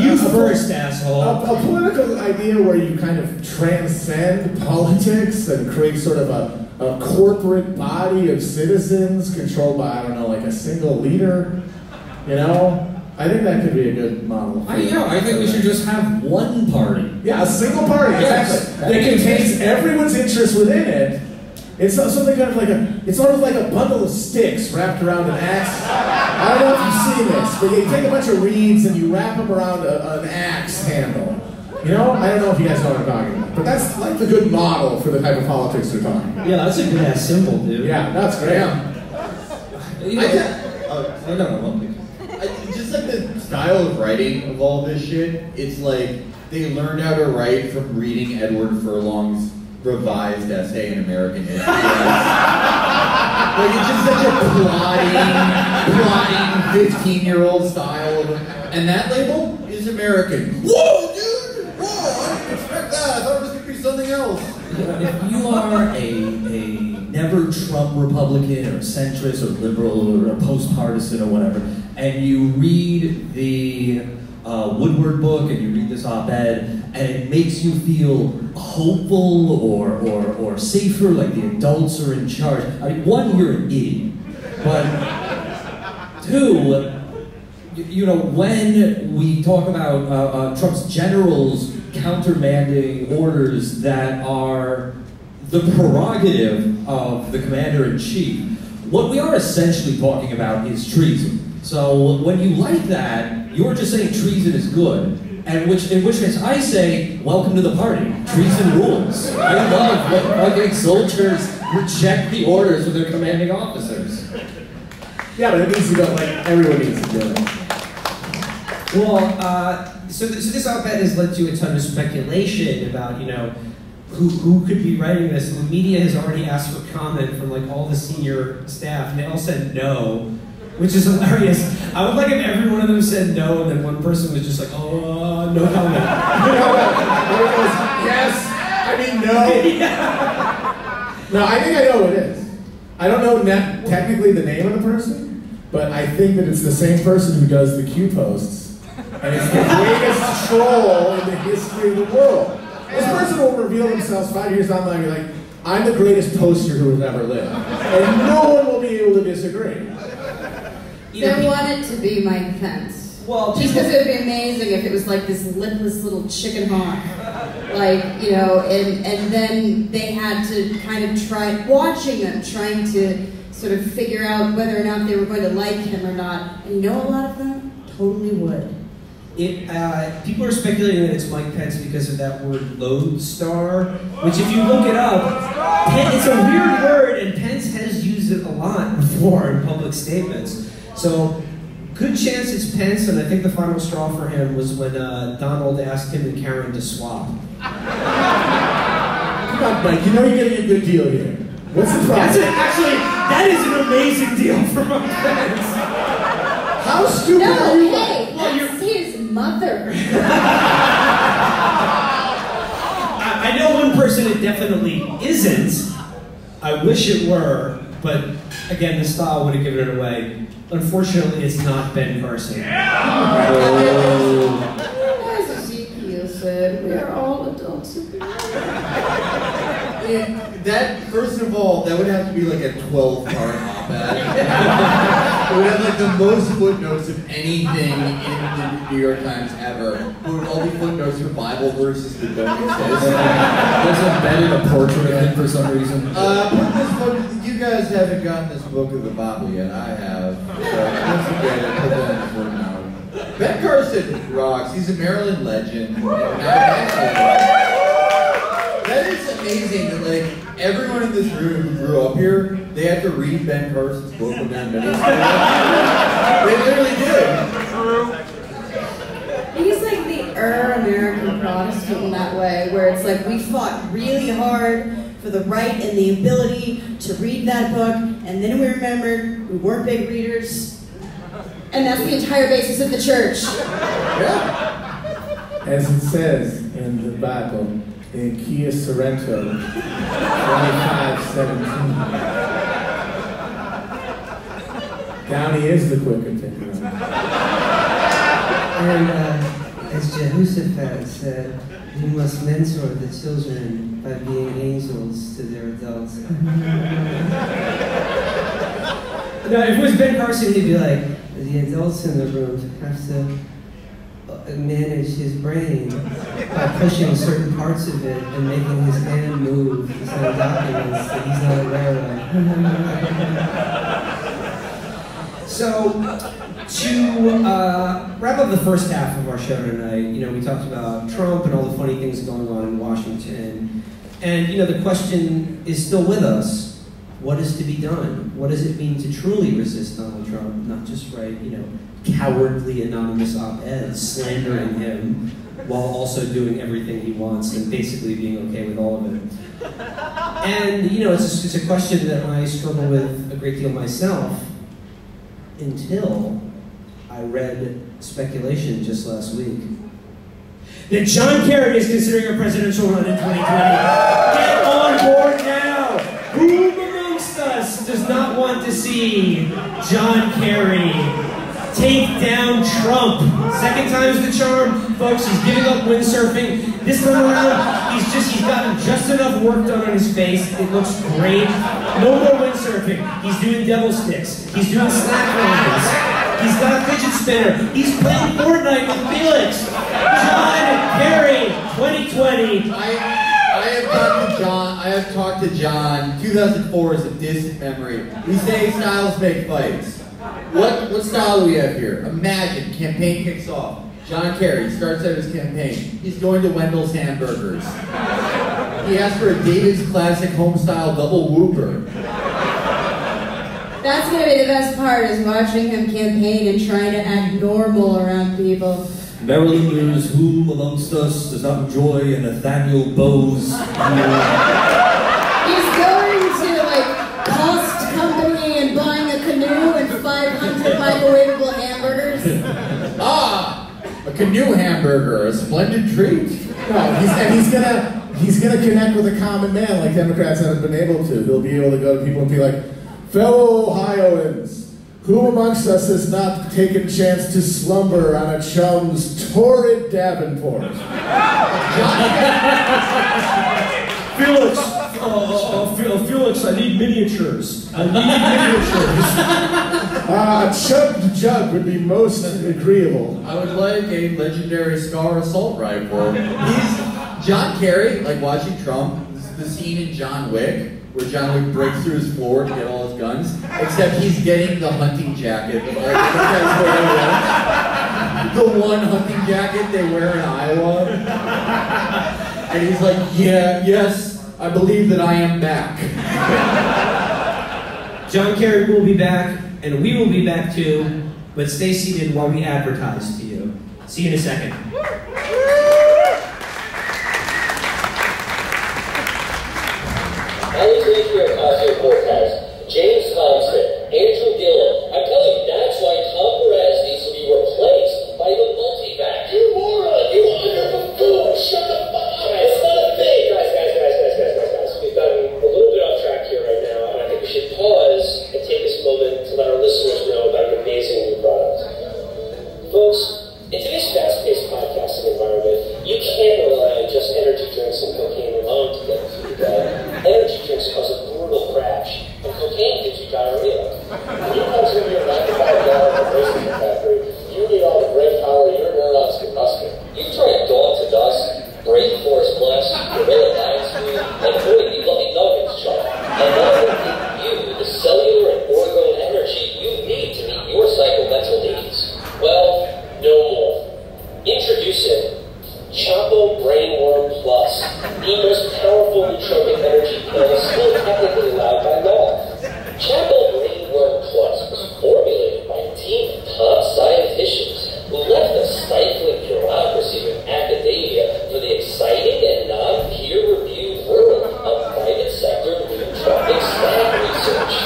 You first, asshole. A political idea where you kind of transcend politics and create sort of a corporate body of citizens controlled by, I don't know, like a single leader, you know? I think that could be a good model. I think we should just have one party. Yeah, a single party, Yes. exactly. That contains everyone's interest within it. It's something kind of like it's sort of like a bundle of sticks wrapped around an axe. I don't know if you've seen this, but you take a bunch of reeds and you wrap them around an axe handle. You know? I don't know if you guys know what I'm talking about, but that's like the good model for the type of politics they're talking about. Yeah, that's a good ass symbol, dude. Yeah, that's great. Just like the style of writing of all this shit, it's like they learned how to write from reading Edward Furlong's revised essay in American history. Like it's just such a plotting 15-year-old style and that label is American. Whoa, dude! Whoa, I didn't expect that. I thought it was gonna be something else. If you are a never Trump Republican or centrist or liberal or a post-partisan or whatever, and you read the Woodward book and you read this op-ed and it makes you feel hopeful or safer, like the adults are in charge. I mean, one, you're an idiot. But two, you know, when we talk about Trump's generals countermanding orders that are the prerogative of the commander-in-chief, what we are essentially talking about is treason. So when you like that, you're just saying treason is good. And in which case I say, welcome to the party. Treason rules. I love when fucking soldiers reject the orders of their commanding officers. Yeah, but it needs to go, like, everyone needs to do it. Well, so this op-ed has led to a ton of speculation about, you know, who could be writing this. And the media has already asked for comment from like all the senior staff, and they all said no, which is hilarious. I would like if every one of them said no, and then one person was just like, oh, no comment. Yes, I mean no. No, I think I know who it is. I don't know technically the name of the person, but I think that it's the same person who does the Q posts, and it's the greatest troll in the history of the world. This person will reveal themselves 5 years down the line and be like, I'm the greatest poster who has ever lived. And no one will be able to disagree. They want it to be Mike Pence. Well, just because it would be amazing if it was like this lipless little chicken hawk. Like, you know, and then they had to kind of try, watching them, trying to sort of figure out whether or not they were going to like him or not. And you know, a lot of them totally would. People are speculating that it's Mike Pence because of that word lodestar, which if you look it up, it's a weird word, and Pence has used it a lot before in public statements. So, good chance it's Pence, and I think the final straw for him was when Donald asked him and Karen to swap. Come on, Mike, you know you're getting a good deal here. What's the problem? That is an amazing deal for Mike Pence. How stupid are you? Hey, that's his mother. I know one person it definitely isn't. I wish it were, but again, the style would have given it away. Unfortunately, it's not Ben Carson. As Ezekiel said, we are all adults. That, first of all, that would have to be like a 12-part op-ed. It would have like the most footnotes of anything in the New York Times ever. It would all be footnotes for Bible verses that don't exist. There's embedded a portrait of him for some reason. Put this book, you guys haven't gotten this book of the Bible yet. I have. So let's get it. Put that in the footnote. Ben Carson rocks. He's a Maryland legend. That is amazing that, like, everyone in this room who grew up here, they had to read Ben Carson's book when they're in middle school. They literally did. He's like the American Protestant in that way, where it's like we fought really hard for the right and the ability to read that book, and then we remembered we weren't big readers, and that's the entire basis of the church. Yeah. As it says in the Bible, in Kia Sorrento, 25:17. Downey is the quicker thinker. And as Jehoshaphat said, you must mentor the children by being angels to their adults. Now, if it was Ben Carson, he'd be like, The adults in the room have to manage his brain by pushing certain parts of it and making his hand move to send documents that he's not aware of. So, to wrap up the first half of our show tonight, you know, we talked about Trump and all the funny things going on in Washington. And, you know, the question is still with us. What is to be done? What does it mean to truly resist Donald Trump? Not just write, you know, cowardly anonymous op-eds slandering him while also doing everything he wants and basically being okay with all of it. And, you know, it's a question that I struggle with a great deal myself until I read speculation just last week that John Kerry is considering a presidential run in 2020. Get on board now! Who amongst us does not want to see John Kerry take down Trump? Second time's the charm, folks. He's giving up windsurfing. This time around, he's gotten just enough work done on his face. It looks great. No more windsurfing. He's doing devil sticks. He's doing slack lines. He's got a fidget spinner. He's playing Fortnite with Felix. John Kerry, 2020. I have talked to John. 2004 is a distant memory. We say styles make fights. What style do we have here? Imagine, campaign kicks off. John Kerry starts out his campaign. He's going to Wendell's Hamburgers. He asks for a David's Classic Homestyle Double Whooper. That's going to be the best part, is watching him campaign and trying to act normal around people. Marylanders, whom amongst us does not enjoy a Nathaniel Bowes? He's going to, like, Cost Company and buying a canoe and 500 microwavable hamburgers. A canoe hamburger, a splendid treat. No, he's gonna connect with a common man like Democrats haven't been able to. He'll be able to go to people and be like, fellow Ohioans, who amongst us has not taken chance to slumber on a chum's torrid Davenport? Felix, I need miniatures. Chub Jug would be most agreeable. I would like a legendary Scar assault rifle. John Kerry, like watching Trump, the scene in John Wick, where John Wick breaks through his floor to get all his guns, except he's getting the hunting jacket. The one hunting jacket they wear in Iowa. And he's like, yeah, yes, I believe that I am back. John Kerry will be back, and we will be back too, but stay seated while we advertise to you. See you in a second. Alexandria Ocasio-Cortez, James Thompson, Andrew Gillum. I'm telling you, that's why Tom Perez needs to be replaced by the multi-vax. You moron! You under-buffoon! Shut the fuck up! It's not a thing! Guys. We've gotten a little bit off track here right now, and I think we should pause and take this moment to let our listeners know about an amazing new product. Folks, in today's fast-paced podcasting environment, you can't rely on just energy drinks and cocaine alone to get through that. Energy drinks cause a brutal crash, and cocaine gives you diarrhea. When you come to your 9-to-5 racing factory, you need all the brain power your neurons can muster. You've tried Dawn to Dusk, Brave Force Plus, Gorilla Nine Speed, and Boy Be Lucky Nuggets, Chuck. And that will give you the cellular and orgone energy you need to meet your psychomental needs. Well, no more. Introducing Chapo Brainworm Plus, the most powerful nootropic energy pill still technically allowed by law. Chapo Brainworm Plus was formulated by a team of top scientists who left the stifling bureaucracy of academia for the exciting and non-peer-reviewed world of private sector nootropic staff research.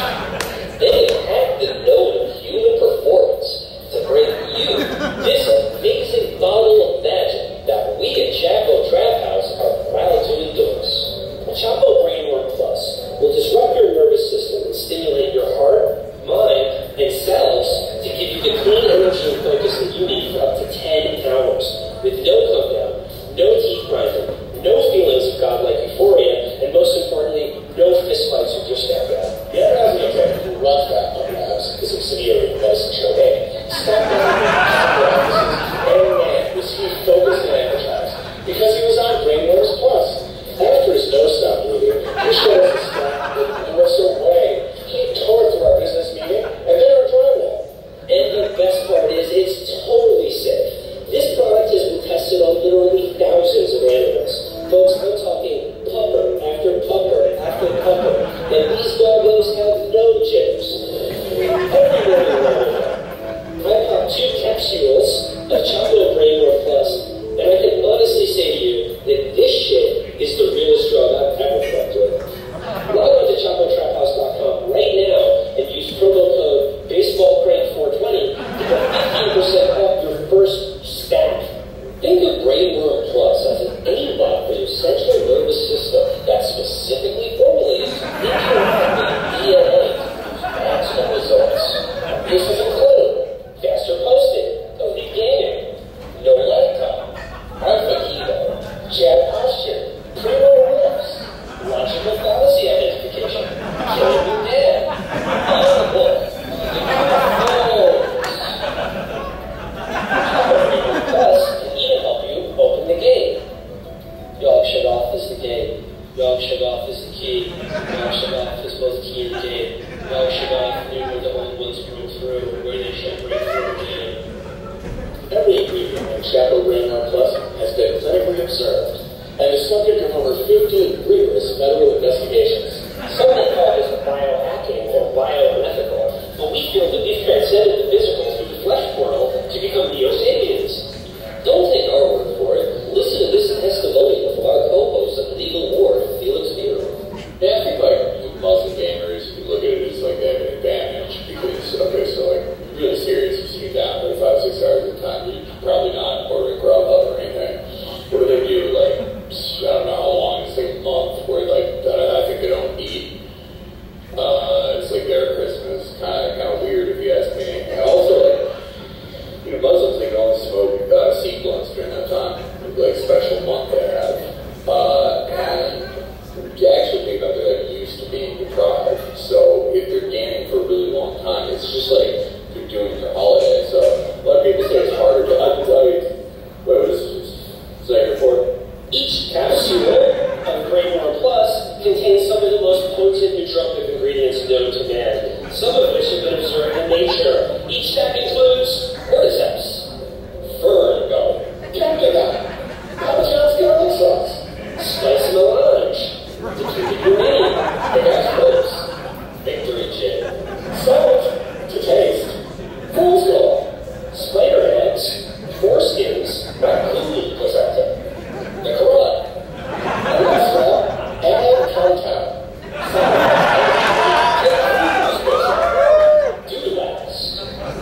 They hacked the node of human performance to bring you this amazing bottle of magic that we at Chapo Trap House are proud to endorse. Chapo Brainworm Plus will disrupt your nervous system and stimulate your heart, mind, and cells to give you the clean energy and focus that you need for up to 10 hours. With no come-down, no teeth grinding, no feelings of godlike euphoria, and most importantly, no fistfights with your stepdad. The advertising executive who runs that podcast is a subsidiary of Medicine Show A. Step down in the offices and man was he focused and energized because he was on Brainworms Plus. After his nose stopped bleeding, he showed us his staff with Marissa Way. He tore through our business meeting and then our drywall. And the best part is, it's totally safe. This product has been tested on literally thousands of animals. Folks, I'm talking pupper after pupper after pupper. And these doggos have no chips. I popped 2 capsules of Chapo Brainworm Plus, and I can honestly say to you that this shit is the realest drug I've ever fucked with. Log on to ChapoTrapHouse.com right now and use promo code BaseballCrank420 to get 15% off your first stack. Think of Brainworm Plus as an aimbot for your central nervous system that's specifically formulated to interact with your DNA. That's the results. This is a clue. Faster posting, no need gaming, no leg time, alpha keto, jab posture, pre-roll riffs, logical fallacy identification, killing your dad, on the book, Plus can even help you open the gate. Dog shut off is the gate. Dog shut off is the key. Dog shut off is both key and gate. Dog shut off knew where the old ones grew through, where they should break through again. Every ingredient in Chapo Brainworm Plus has been clinically observed and is subject to over 15 rigorous federal investigations. Some may call this biohacking or biounethical, but we feel that we've transcended the physical through the flesh portal to become neo-sapiens. Don't take our word for it. Listen to this testimonial from our co-host of Legal War, Felix Nero. Yeah, I think like Muslim gamers, you look at it as like they have an advantage because, okay, so like really serious, you see down 35, 6 hours at a time, you're probably not ordering Grubhub or anything. What do they do? Like, I don't know how long, it's like a month where like, I think they don't eat. It's like their Christmas, kind of weird if you ask me. And also like, you know, Muslims, they can only smoke seed blunts during that time. Like special month they have. And you actually think about they're like used to being deprived. So if they're gaining for a really long time, it's just like they're doing their holiday. So a lot of people say it's harder to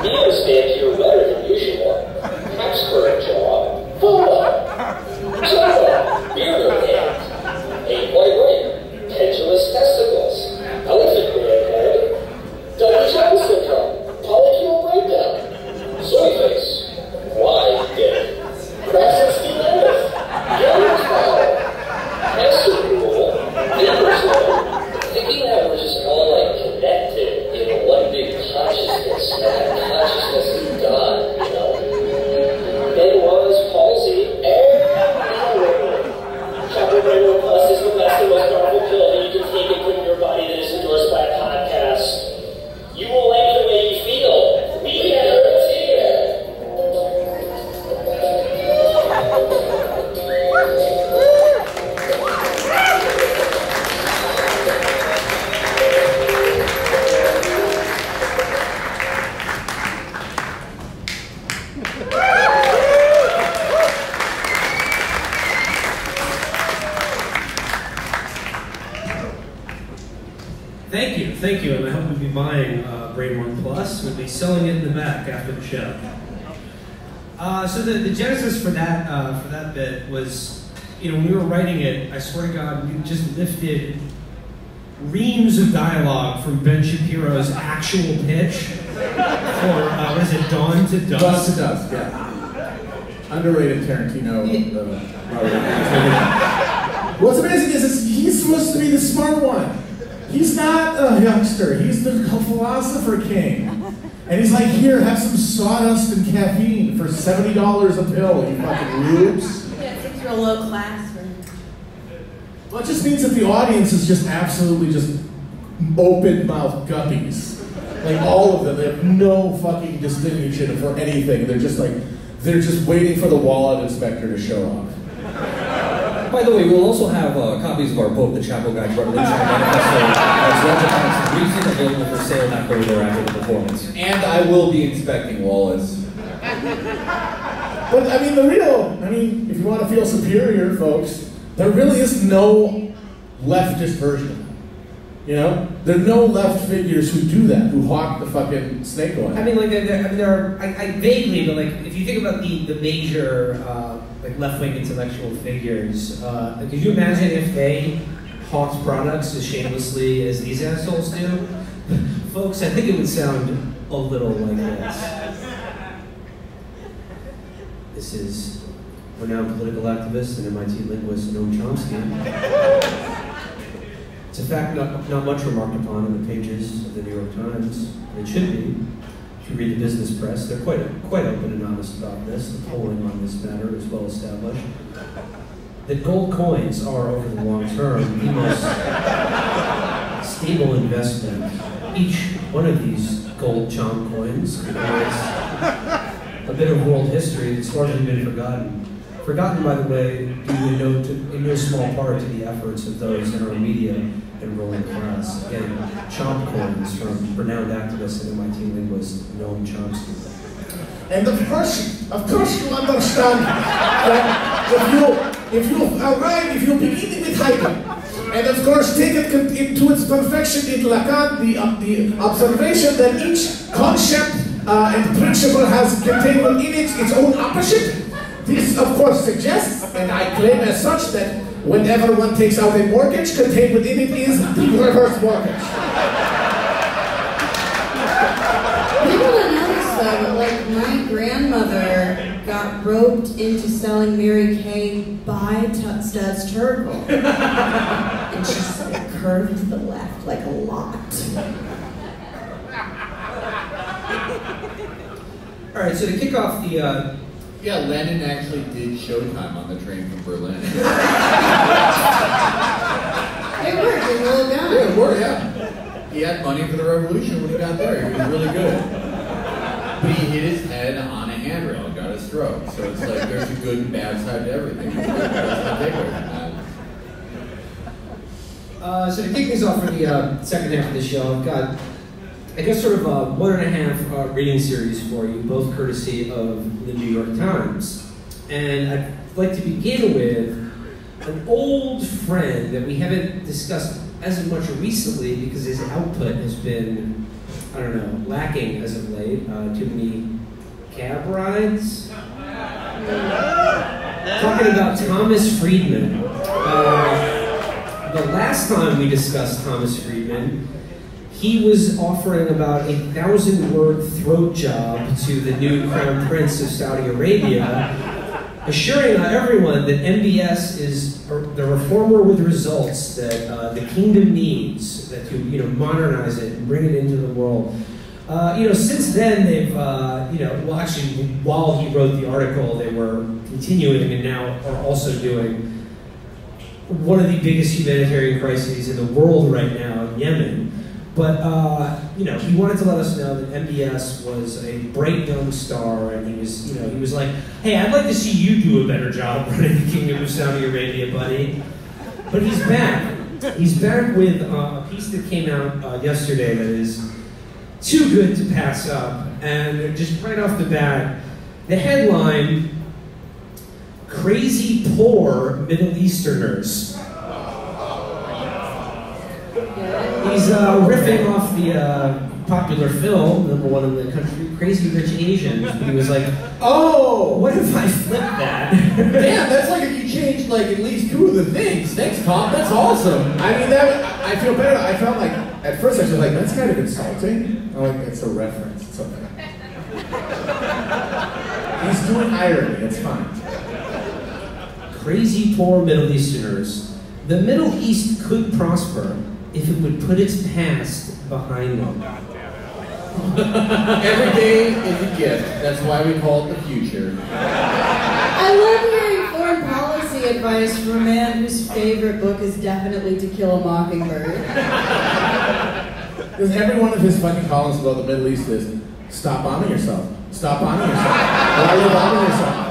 Neos stand here better than usual. Tax current jaw, full up. Chapo, beard hands. Ain't quite right. Pendulous testicles. Elephant man head. Double Jones syndrome. Polycule breakdown. Soy face. Wide dick. Crescent stilettos. Yellow foul. Esther rule. Vapors law. Thinking that we're just all like connected in one big consciousness. That consciousness is God, you know? Then was palsy and Chapo Way Plus is the best and most powerful pill that you can take and put in your body that is endorsed by a podcast. You will like the way you feel. We guarantee it. Thank you, and I hope you'll be buying Brain One Plus. We'll be selling it in the back after the show. So the genesis for that bit was, when we were writing it, I swear to God, we just lifted reams of dialogue from Ben Shapiro's actual pitch for what is it, Dawn to Dusk? Dawn to Dusk, yeah. Underrated Tarantino. What's amazing is he's supposed to be the smart one. He's not a youngster, he's the philosopher king. And he's like, here, have some sawdust and caffeine for $70 a pill, you fucking rubes. Yeah, it's real low class. Well, it just means that the audience is just absolutely just open-mouthed guppies. Like, all of them, they have no fucking distinction for anything. They're just waiting for the wallet inspector to show up. By the way, we'll also have copies of our book, The Chapo Guy's Revolution, manifesto, as Treason, available for sale after the performance. And I will be inspecting wallets. But, if you want to feel superior, folks, there really is no leftist version. There are no left figures who do that, who hawk the fucking snake oil. There are, vaguely, but if you think about the major, left-wing intellectual figures, could you imagine if they hawked products as shamelessly as these assholes do? Folks, I think it would sound a little like this. This is renowned political activist and MIT linguist Noam Chomsky. It's a fact not much remarked upon in the pages of the New York Times, but it should be. If you read the business press, they're quite open and honest about this. The polling on this matter is well established. That gold coins are, over the long term, the most stable investment. Each one of these gold chom coins provides a bit of world history that's largely been forgotten. Forgotten, by the way, due in no small part to the efforts of those in our media and ruling class. Again, chomp coins from renowned activist and MIT linguist Noam Chomsky. And of course you understand that if you begin with Heidegger, and of course take it into its perfection in Lacan, the observation that each concept and principle has contained within it its own opposite. This, of course, suggests, and I claim as such, that whenever one takes out a mortgage, contained within it is the reverse mortgage. People don't notice though, but my grandmother got roped into selling Mary Kay by Studs Turtle. And she said it curved to the left, a lot. Alright, so to kick off the Yeah, Lenin actually did Showtime on the train from Berlin. It worked, it rolled down. Yeah, it worked, yeah. He had money for the revolution when he got there. He was really good. But he hit his head on a handrail and got a stroke. So it's there's a good and bad side to everything. That's my takeaway from that. So to kick things off for the second half of the show, I've got, sort of a 1.5 reading series for you, both courtesy of the New York Times. And I'd like to begin with an old friend that we haven't discussed as much recently because his output has been I don't know, lacking as of late. Too many cab rides. Talking about Thomas Friedman. The last time we discussed Thomas Friedman, he was offering about a 1,000-word throat job to the new Crown Prince of Saudi Arabia, assuring everyone that MBS is the reformer with results that the kingdom needs, that to modernize it and bring it into the world. Since then they've well, actually, while he wrote the article, they were continuing and now are also doing one of the biggest humanitarian crises in the world right now in Yemen. But he wanted to let us know that MBS was a bright young star, and he was like, hey, I'd like to see you do a better job running the Kingdom of Saudi Arabia, buddy. But he's back. He's back with a piece that came out yesterday that is too good to pass up. And just right off the bat, the headline, Crazy Poor Middle Easterners. He's riffing off the popular film, #1 in the country, Crazy Rich Asians. But he was like, oh, what if I flipped that? Damn, that's like if you changed like at least 2 of the things. Thanks, Tom. That's awesome. I mean, I feel better. I felt like, at first I was like, that's kind of insulting. I'm like, it's a reference. It's okay. He's doing irony. It's fine. Crazy poor Middle Easterners. The Middle East could prosper if it would put its past behind them. Every day is a gift. That's why we call it the future. I love hearing foreign policy advice from a man whose favorite book is definitely To Kill a Mockingbird. Because every one of his fucking columns about the Middle East is, stop bombing yourself. Stop bombing yourself. Why are you bombing yourself?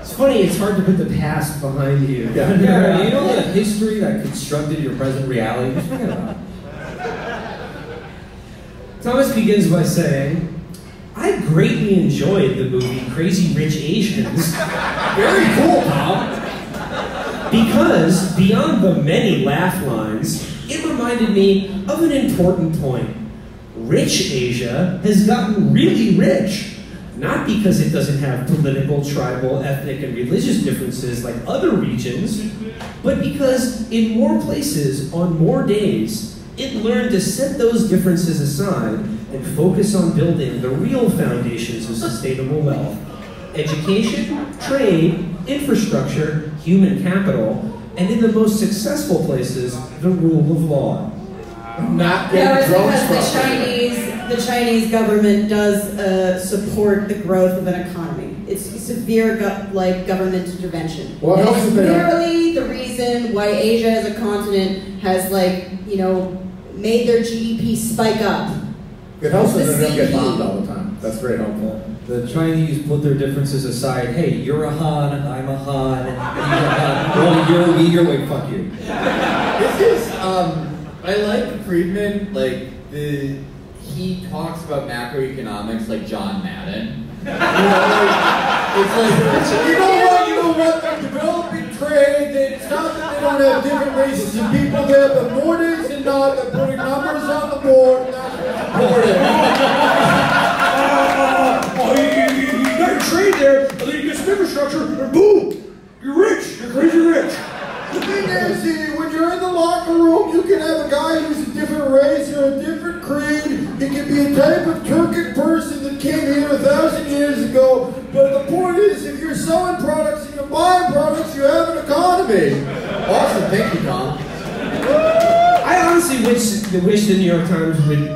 It's funny, it's hard to put the past behind you. Yeah, you know the history that constructed your present reality? Just forget about it. Thomas begins by saying, I greatly enjoyed the movie Crazy Rich Asians. Very cool, Tom. Because, beyond the many laugh lines, it reminded me of an important point. Rich Asia has gotten really rich. Not because it doesn't have political, tribal, ethnic, and religious differences like other regions, but because in more places, on more days, it learned to set those differences aside and focus on building the real foundations of sustainable wealth. Education, trade, infrastructure, human capital, and in the most successful places, the rule of law. Not Yeah, getting it's drones because from the Chinese government does support the growth of an economy. It's severe government intervention. Well, And how is it's it they don't- literally the reason why Asia as a continent has made their GDP spike up. It helps that The they don't get CP. bombed all the time. That's very helpful. The Chinese put their differences aside. Hey, you're a Han, I'm a Han, he's a Han. Well, you're a Uyghur, wait, fuck you. This is, I like Friedman, he talks about macroeconomics like John Madden. It's like, you know what, they're developing trade, it's not that they don't have different races and people there, but more days than not, they're putting numbers on the board, and that's what's important. You got your trade there, and then you get some infrastructure, and boom! You're rich! You're crazy rich! The thing is, when you're in the locker room, you can have a guy who's a different race or a different creed. He can be a type of Turkic person that came here 1,000 years ago. But the point is, if you're selling products and you're buying products, you have an economy. Awesome, thank you, Tom. I honestly wish the New York Times would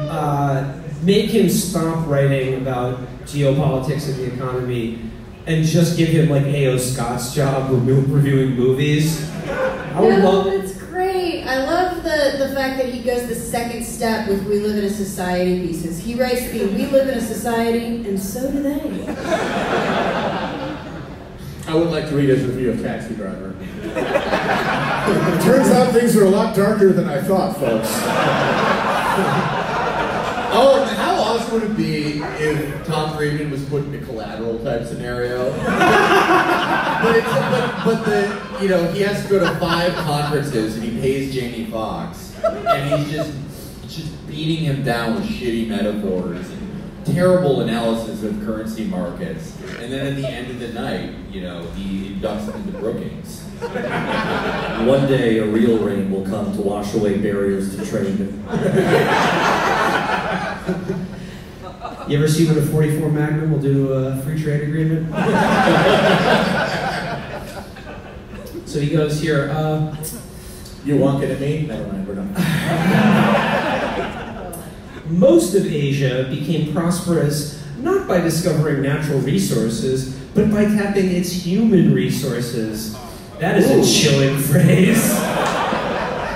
make him stop writing about geopolitics and the economy and just give him like A.O. Scott's job reviewing movies. I would love it. It's great. I love the fact that he goes the second step with We Live in a Society pieces. He writes the We Live in a Society, and so do they. I would like to read his review of Taxi Driver. It turns out things are a lot darker than I thought, folks. Oh, how awesome would it be if Tom Friedman was put in a Collateral type scenario? but he has to go to 5 conferences and he pays Jamie Foxx, and he's just just beating him down with shitty metaphors and terrible analysis of currency markets. And then at the end of the night, you know, he inducts into Brookings. One day, a real rain will come to wash away barriers to trade. You ever see what a 44 Magnum will do to a free trade agreement? So he goes here, You wonking at me? Never mind, we're done. Most of Asia became prosperous not by discovering natural resources, but by tapping its human resources. That is a chilling phrase.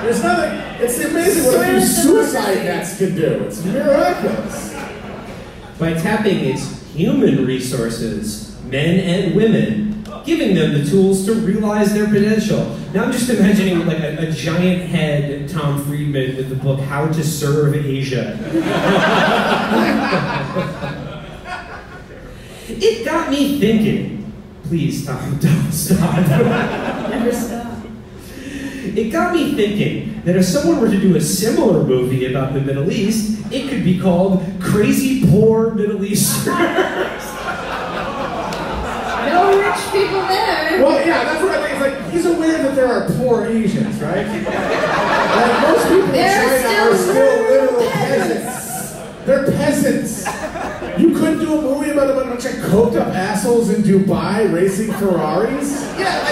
There's nothing, it's amazing what a few suicide nets can do. It's miraculous. By tapping its human resources, men and women, giving them the tools to realize their potential. Now I'm just imagining like a giant head Tom Friedman with the book How to Serve Asia. It got me thinking. Please, Tom, don't stop. Never stop. It got me thinking that if someone were to do a similar movie about the Middle East, it could be called Crazy Poor Middle Easterners. No rich people there. Well, yeah, that's what I think. It's like, he's aware that there are poor Asians, right? Like, most people in China are still literal peasants. They're peasants. You couldn't do a movie about a bunch of coked up assholes in Dubai racing Ferraris? Yeah, I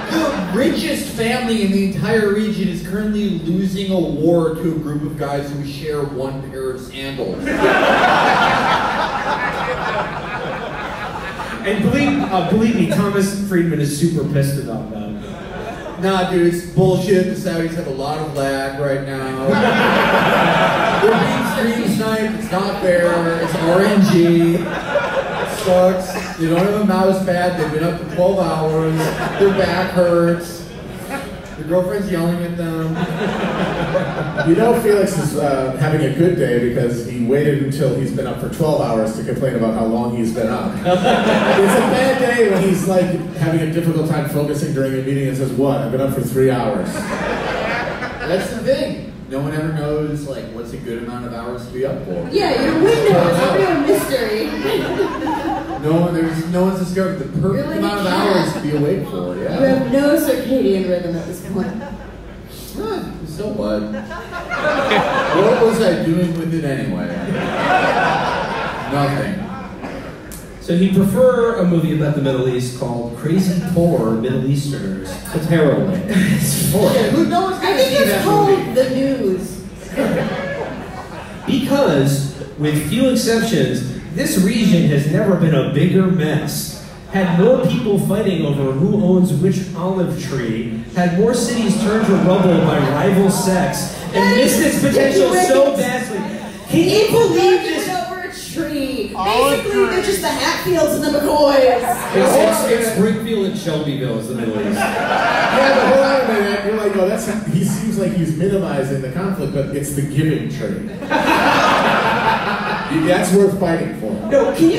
mean, the richest family in the entire region is currently losing a war to a group of guys who share one pair of sandals. And believe me, Thomas Friedman is super pissed about that. Nah, dude, it's bullshit. The Saudis have a lot of lag right now. They're being stream sniped. It's not fair. It's RNG. It sucks. They don't have a mouse pad. They've been up for 12 hours. Their back hurts. Their girlfriend's yelling at them. You know Felix is having a good day because he waited until he's been up for 12 hours to complain about how long he's been up. It's a bad day when he's like having a difficult time focusing during a meeting and says, what? I've been up for 3 hours. That's the thing. No one ever knows, like, what's a good amount of hours to be up for. Yeah, your window is a real mystery. No one's discovered the perfect like amount of hours to be awake for. Yeah. You have no circadian rhythm at this point. So what? What was I doing with it anyway? Nothing. So he'd prefer a movie about the Middle East called Crazy Poor Middle Easterners. It's a terrible name. It's poor. No one's I gonna think see it's that called movie. The News. Because, with few exceptions, this region has never been a bigger mess. Had more people fighting over who owns which olive tree, had more cities turned to rubble by rival sects, and missed its potential so vastly. Can you believe this? Over a tree. Basically, they're just the Hatfields and the McCoys. It's Springfield and Shelbyville is the Middle East. Yeah, but hold on a minute. You're like, oh, he seems like he's minimizing the conflict, but it's the giving tree. That's worth fighting for. No, can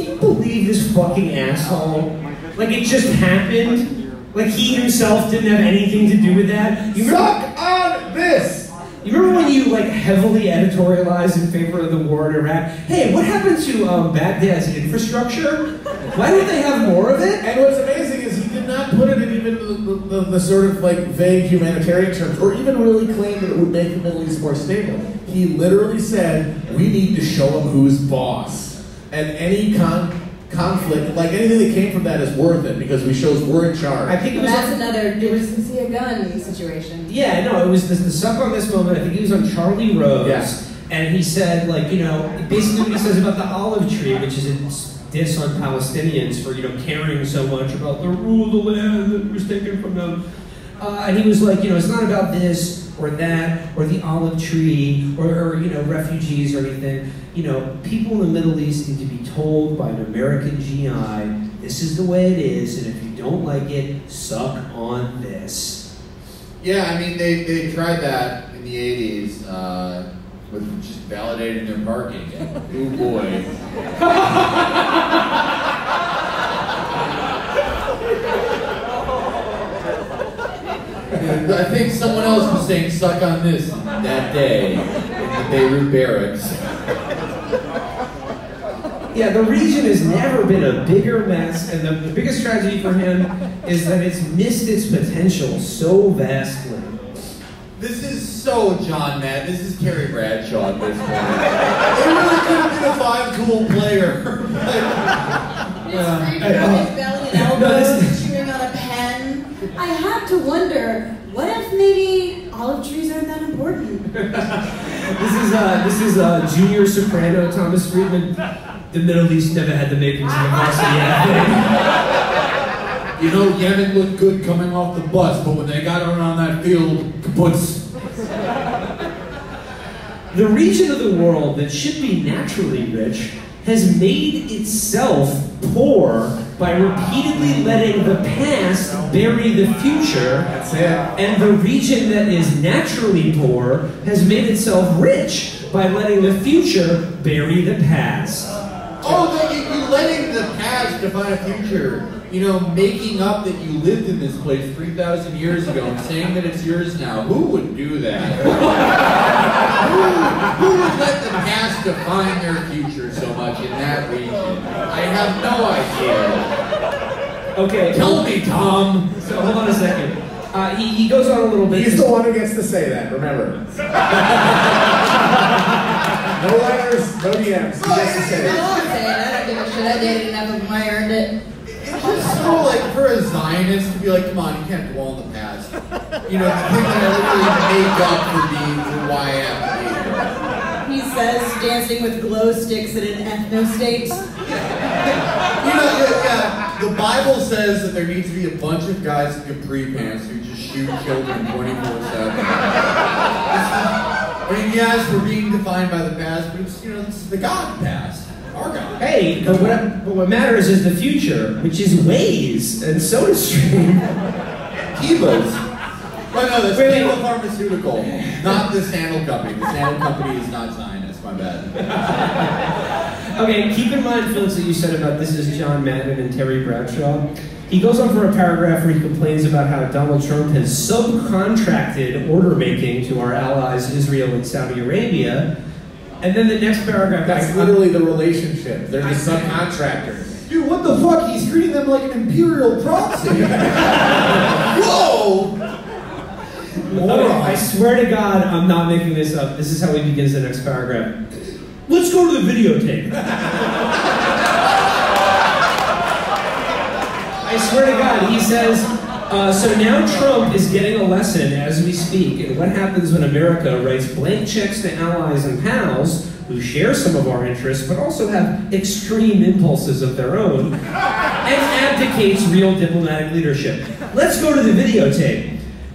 you believe this fucking asshole? Like, it just happened? Like, he himself didn't have anything to do with that? You remember, Suck on this! You remember when you, like, heavily editorialized in favor of the war in Iraq? Hey, what happened to Baghdad's infrastructure? Why don't they have more of it? And what's amazing is he did not put it in even the sort of like vague humanitarian terms, or even really claim that it would make the Middle East more stable. He literally said, we need to show them who's boss. And any conflict, like anything that came from that is worth it because we shows we're in charge. I think it was That's another see a gun situation. Yeah, no, it was the suck on this moment. I think he was on Charlie Rose. Yeah. And he said, like, you know, basically what he says about the olive tree, which is a diss on Palestinians for, you know, caring so much about the rule of the land that was taken from them. And he was like, you know, it's not about this or that or the olive tree or you know, refugees or anything. You know, people in the Middle East need to be told by an American GI, this is the way it is, and if you don't like it, suck on this. Yeah, I mean, they tried that in the 80s with just validating their marketing. Oh boy. And I think someone else was saying suck on this that day. Beirut barracks. Yeah, the region has never been a bigger mess, and the biggest tragedy for him is that it's missed its potential so vastly. This is so John Madden. This is Terry Bradshaw at this point. They really could have been a five-tool player. His belly and elbows, chewing on a pen. I have to wonder, what if maybe olive trees aren't that important? This is junior soprano Thomas Friedman. The Middle East never had the makings of a varsity athlete. You know, Yemen looked good coming off the bus, but when they got around that field, kaputs. The region of the world that should be naturally rich has made itself poor by repeatedly letting the past bury the future. That's it. And the region that is naturally poor has made itself rich by letting the future bury the past. Oh, you're letting the past define a future. You know, making up that you lived in this place 3,000 years ago and saying that it's yours now. Who would do that? who would let the past define their future so much in that region? I have no idea. Okay. Tell me, Tom. So hold on a second. He goes on a little bit. He's the one who gets to say that, remember. No letters, no DMs. He gets to say I that. don't give a shit. I dated enough of them. I earned it. It's just so like for a Zionist to be like, come on, you can't dwell in the past. You know, the thing that I literally make up for being for why I am to be here. He says, dancing with glow sticks at an ethno-state. You know, yeah, the Bible says that there needs to be a bunch of guys in capri pants who just shoot children 24/7. I mean, yes, we're being defined by the past, but it's, you know, this is the God past. Our God. Hey, but what matters is the future, which is Waze and SodaStream. Kivas. Oh no, that's Kiva Pharmaceutical, not the Sandal Company. The Sandal Company is not Zionist, my bad. Okay, keep in mind, Phyllis, that you said about this is John Madden and Terry Bradshaw. He goes on for a paragraph where he complains about how Donald Trump has subcontracted order making to our allies Israel and Saudi Arabia. And then the next paragraph... That's literally the relationship. They're the subcontractors. Dude, what the fuck? He's treating them like an imperial proxy. Whoa! Okay, I swear to God, I'm not making this up. This is how he begins the next paragraph. Let's go to the videotape. I swear to God, he says, so now Trump is getting a lesson as we speak in what happens when America writes blank checks to allies and pals who share some of our interests but also have extreme impulses of their own and abdicates real diplomatic leadership. Let's go to the videotape.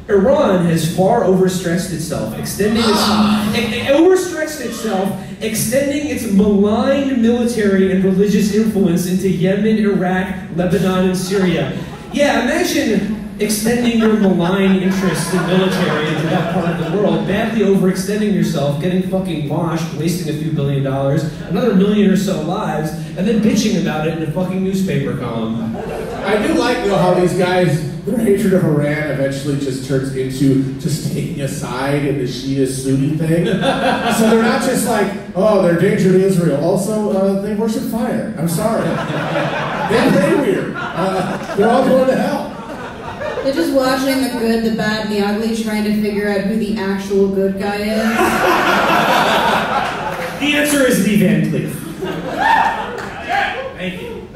Iran has far overstretched itself, extending its malign military and religious influence into Yemen, Iraq, Lebanon, and Syria. Yeah, imagine extending your malign interests in military into that part of the world, badly overextending yourself, getting fucking washed, wasting a few $1 billion, another million or so lives, and then bitching about it in a fucking newspaper column. I do like, though, how these guys, their hatred of Iran eventually just turns into just taking a side in the Shia-Sunni thing. So they're not just like, oh, they're a danger to Israel. Also, they worship fire. I'm sorry. They play weird. They're all going to hell. They're just watching the good, the bad, and the ugly, trying to figure out who the actual good guy is. The answer is Lee Van Cleef. Thank you.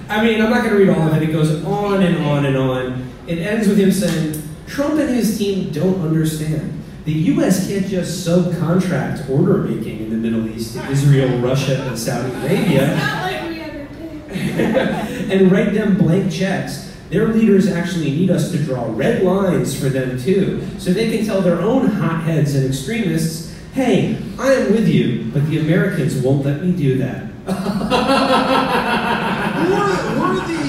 I mean, I'm not going to read all of it. It goes on and on and on. It ends with him saying, Trump and his team don't understand. The U.S. can't just subcontract order making in the Middle East to Israel, Russia, and Saudi Arabia. Not like we ever did. And write them blank checks. Their leaders actually need us to draw red lines for them too, so they can tell their own hotheads and extremists, hey, I am with you, but the Americans won't let me do that.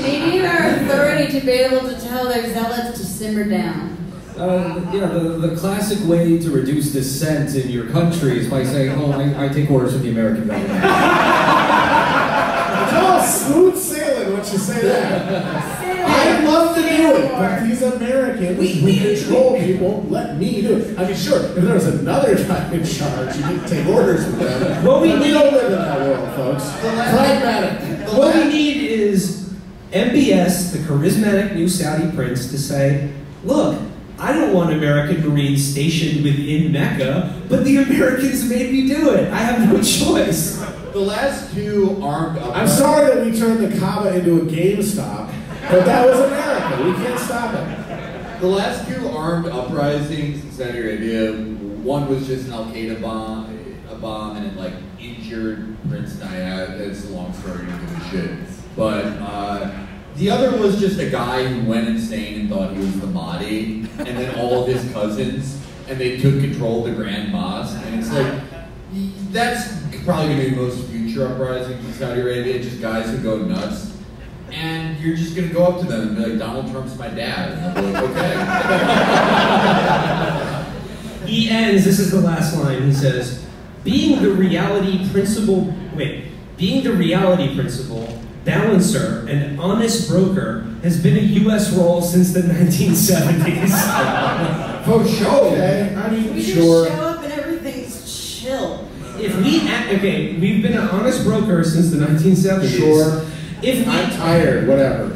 They need our authority to be able to tell their zealots to simmer down. Yeah, the classic way to reduce dissent in your country is by saying, oh, I take orders from the American government. It's all smooth sailing once you say that. I'd love to do it, but these American. We control people. Let me do it. I mean, sure, if there was another guy in charge, you didn't take orders from them. What we don't live in that world, folks. Pragmatic. What we need is MBS, the charismatic new Saudi prince, to say, look, I don't want American Marines stationed within Mecca, but the Americans made me do it. I have no choice. The last two armed I'm sorry that we turned the Kaaba into a GameStop, but that was America. We can't stop it. The last two armed uprisings in Saudi Arabia, one was just an Al-Qaeda bomb, and it like injured Prince Nayab. It's a long story, don't give a shit. But the other was just a guy who went insane and thought he was the Mahdi, and then all of his cousins, and they took control of the Grand Mosque. And it's like, that's probably going to be most future uprisings in Saudi Arabia, just guys who go nuts. And you're just going to go up to them and be like, Donald Trump's my dad. And they'll be like, okay. He ends, this is the last line, he says, being the reality principle, balancer, and honest broker has been a U.S. role since the 1970s. For sure. Okay, I mean, We sure. just show up and everything's chill. If we, okay, we've been an honest broker since the 1970s. Sure. If I'm tired, whatever.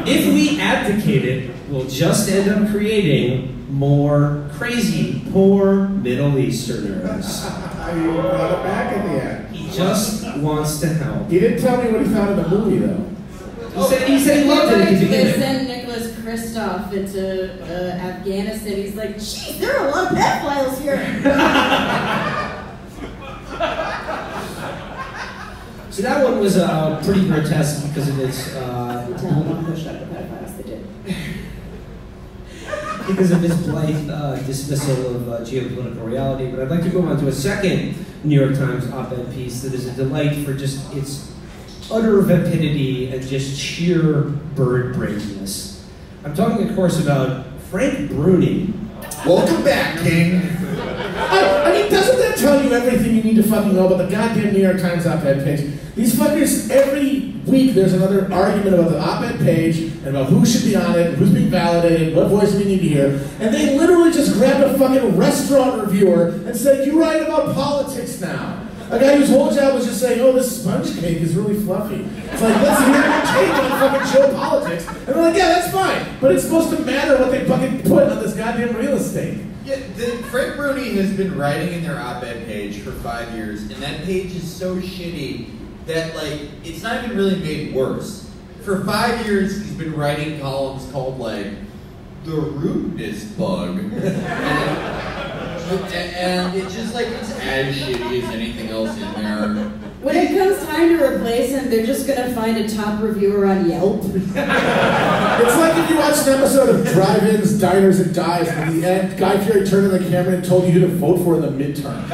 If we abdicate it, we'll just end up creating more crazy, poor Middle Easterners. I brought it back at the end. He just wants to help. He didn't tell me what he thought of the movie, though. He said he loved it at the They beginning. send Nicholas Kristoff into Afghanistan. He's like, geez, there are a lot of pedophiles here. So that one was pretty grotesque because of its because of his blithe dismissal of geopolitical reality. But I'd like to go on to a second New York Times op-ed piece that is a delight for just its utter vapidity and just sheer bird-brainedness. I'm talking, of course, about Frank Bruni. Welcome back, King. I mean, doesn't that tell you everything you need to fucking know about the goddamn New York Times op-ed page? These fuckers, every week there's another argument about the op-ed page and about who should be on it, who's being validated, what voice we need to hear, and they literally just grabbed a fucking restaurant reviewer and said, you write about politics now. A guy whose whole job was just saying, oh, this sponge cake is really fluffy. It's like, let's hear your take on fucking geopolitics. And they're like, yeah, that's fine. But it's supposed to matter what they fucking put on this goddamn real estate. Yeah, Frank Bruni has been writing in their op-ed page for 5 years, and that page is so shitty that, like, it's not even really made worse. For 5 years, he's been writing columns called, like, The Rudeness Bug. And it's just, like, it's as shitty as anything else in there. When it comes time to replace him, they're just gonna find a top reviewer on Yelp. It's like if you watched an episode of Drive-Ins, Diners, and Dives, and at the end, Guy Fieri turned on the camera and told you who to vote for in the midterm.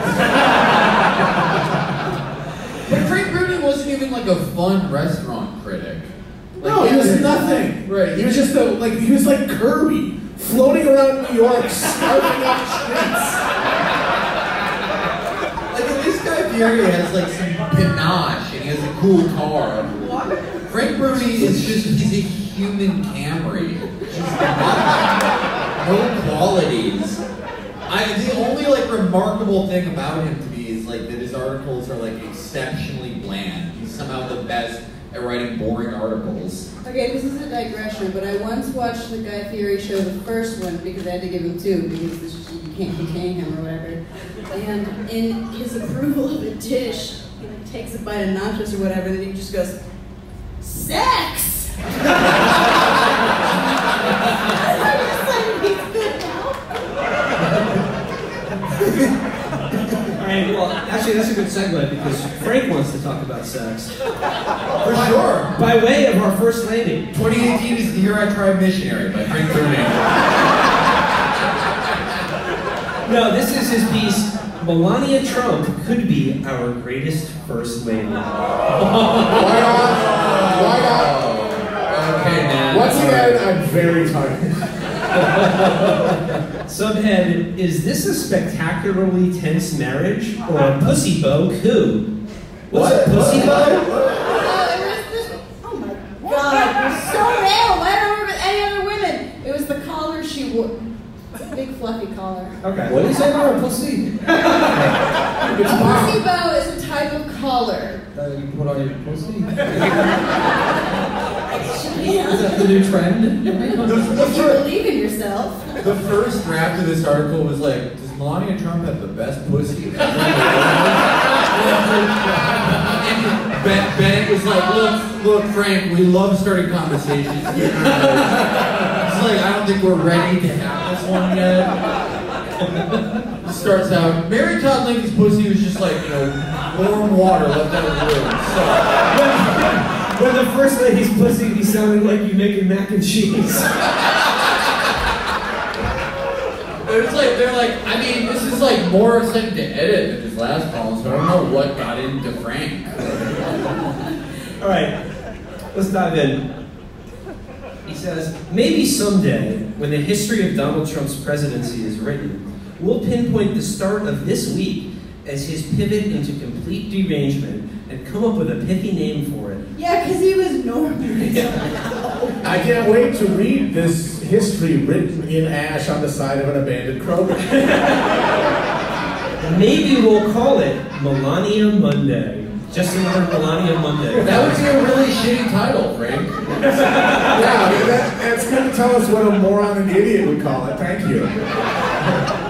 But Frank Bruni wasn't even, like, a fun restaurant critic. Like, No, he was nothing. Right. He was just he was like Kirby, floating around New York, starving up streets. Like, at least Guy Fieri has, like, some panache, and he has a cool car. Frank Bruni is just, he's a human Camry. Just no qualities. The only, like, remarkable thing about him to me is, like, that his articles are, like, exceptionally bland. He's somehow the best at writing boring articles. Okay, this is a digression, but I once watched the Guy Fieri show, the first one, because I had to give him two, because you can't contain him or whatever. And in his approval of a dish, he like takes a bite of nachos or whatever, and then he just goes, sex! I'm just like, he's good now. Alright, well, actually that's a good segue because Frank wants to talk about sex. For sure. By way of our first lady. 2018 is the year I tried missionary by Frank Bruni. No, this is his piece, Melania Trump could be our greatest first lady. Why not? Okay, man. Once again, I'm very tired. Subhead, is this a spectacularly tense marriage or a pussy bow coup? What's a pussy bow? Oh my god, you're so male! Why don't I fluffy collar. Okay. What is under a pussy? A pussy bow is a type of collar. That you put on your pussy? Yeah. Is that the new trend? If you believe in yourself. The first draft of this article was like, does Melania Trump have the best pussy? Bennett was like, look, Frank, we love starting conversations. It's like, I don't think we're ready to have this one yet. It starts out, Mary Todd Lincoln's pussy was just like, warm water left out of the room. So, when the first lady's pussy be sounding like you making mac and cheese. They're like, I mean, this is like more exciting to edit than his last column, so I don't know what got into Frank. All right, let's dive in. He says, maybe someday, when the history of Donald Trump's presidency is written, we'll pinpoint the start of this week as his pivot into complete derangement and come up with a pithy name for it. Yeah, because he was normal. I can't wait to read this history written in ash on the side of an abandoned Kroger. Maybe we'll call it Melania Monday. Just another Melania Monday. That would be a really shitty title, Frank. Yeah, that's going to tell us what a moron and idiot would call it. Thank you.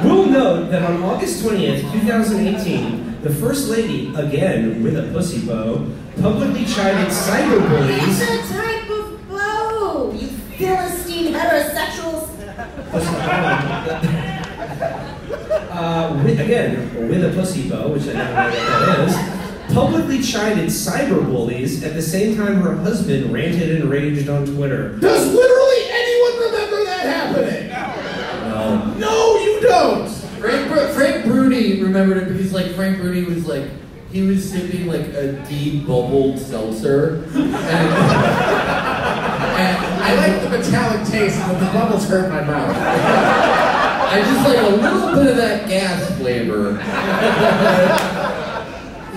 We'll note that on August 20th, 2018, the First Lady, again with a pussy bow, publicly chided cyberbullies. It's a type of bow, you Philistine heterosexuals. With a pussy bow, which I don't know what that is, publicly chided cyberbullies at the same time her husband ranted and raged on Twitter. Does literally anyone remember that happening? No. No, you don't! Frank Bruni remembered it because like Frank Bruni was like, he was sipping like a de-bubbled seltzer. And I like the metallic taste, but the bubbles hurt my mouth. I just like a little bit of that gas flavor.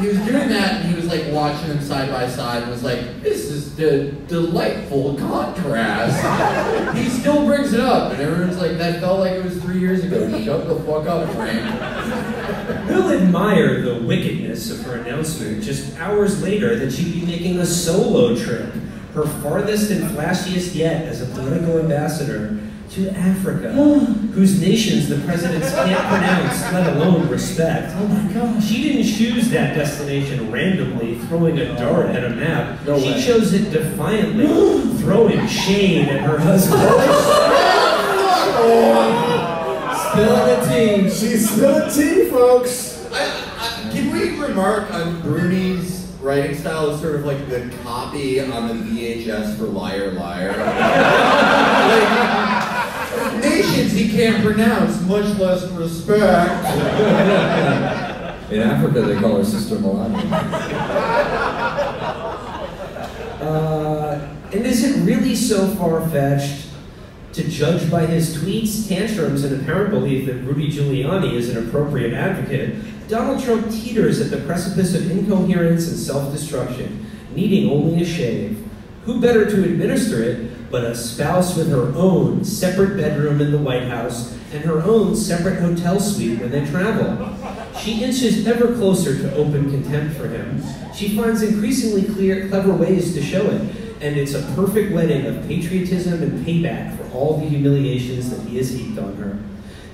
He was doing that and he was like watching them side by side and was like, this is the delightful contrast. He still brings it up and everyone's like, that felt like it was 3 years ago. Shut the fuck up, Frank. We'll admire the wickedness of her announcement just hours later that she'd be making a solo trip, her farthest and flashiest yet as a political ambassador, to Africa, whose nations the presidents can't pronounce, let alone respect. Oh my gosh. She didn't choose that destination randomly, throwing a dart at a map. No she way. chose it defiantly, throwing shade at her husband. Spilling the tea. She's spilling tea, folks. Can we remark on Bruni's writing style is sort of like the copy on the VHS for Liar Liar? Like, nations he can't pronounce, much less respect. In Africa, they call her Sister Melania. And is it really so far-fetched to judge by his tweets, tantrums, and apparent belief that Rudy Giuliani is an appropriate advocate, Donald Trump teeters at the precipice of incoherence and self-destruction, needing only a shave? Who better to administer it but a spouse with her own separate bedroom in the White House and her own separate hotel suite when they travel? She inches ever closer to open contempt for him. She finds increasingly clever ways to show it, and it's a perfect wedding of patriotism and payback for all the humiliations that he has heaped on her.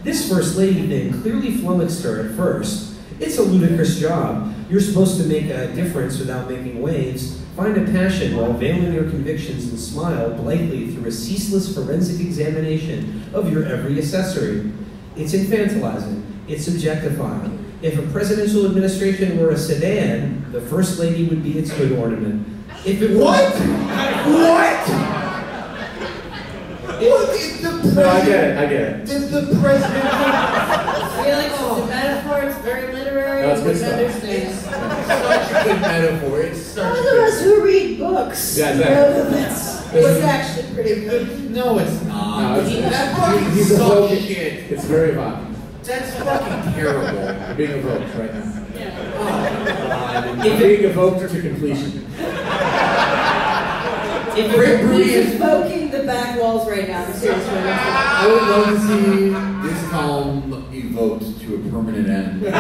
This First Lady thing clearly flummoxed her at first. It's a ludicrous job. You're supposed to make a difference without making waves. Find a passion while veiling your convictions and smile blithely through a ceaseless forensic examination of your every accessory. It's infantilizing. It's objectifying. If a presidential administration were a sedan, the First Lady would be its good ornament. If it What? What? No, I get it. The president. I feel like it's a metaphor, it's very literary, No, it's good stuff. understand. Such a good metaphor. It's such Those a of good us who read books Yeah, know exactly. that it's actually pretty good. No, it's not. No, it's- that fucking He's sucks evoking. shit. It's very evocative. That's fucking terrible. You're being evoked right now. Oh, God. You're being evoked to completion. Frank Bruni He's is. evoking the back walls right now, seriously. I would love to see this column evoked to a permanent end. Oh,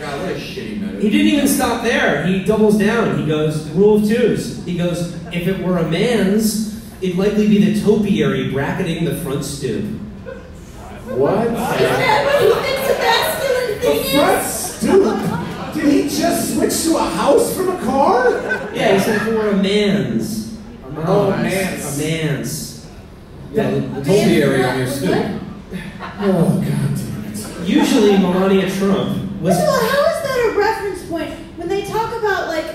God, what a shitty metaphor. He didn't even stop there. He doubles down. He goes, rule of twos. He goes, if it were a man's, it'd likely be the topiary bracketing the front stoop. What? Is that what he thinks a masculine thing is? Front stoop? Did he just switch to a house from a car? Yeah, he said if it were a man's. Oh, a man's. A man's. Yeah, the topiary on your stoop. Oh, God damn it. Usually Melania Trump was... First of all, how is that a reference point? When they talk about, like,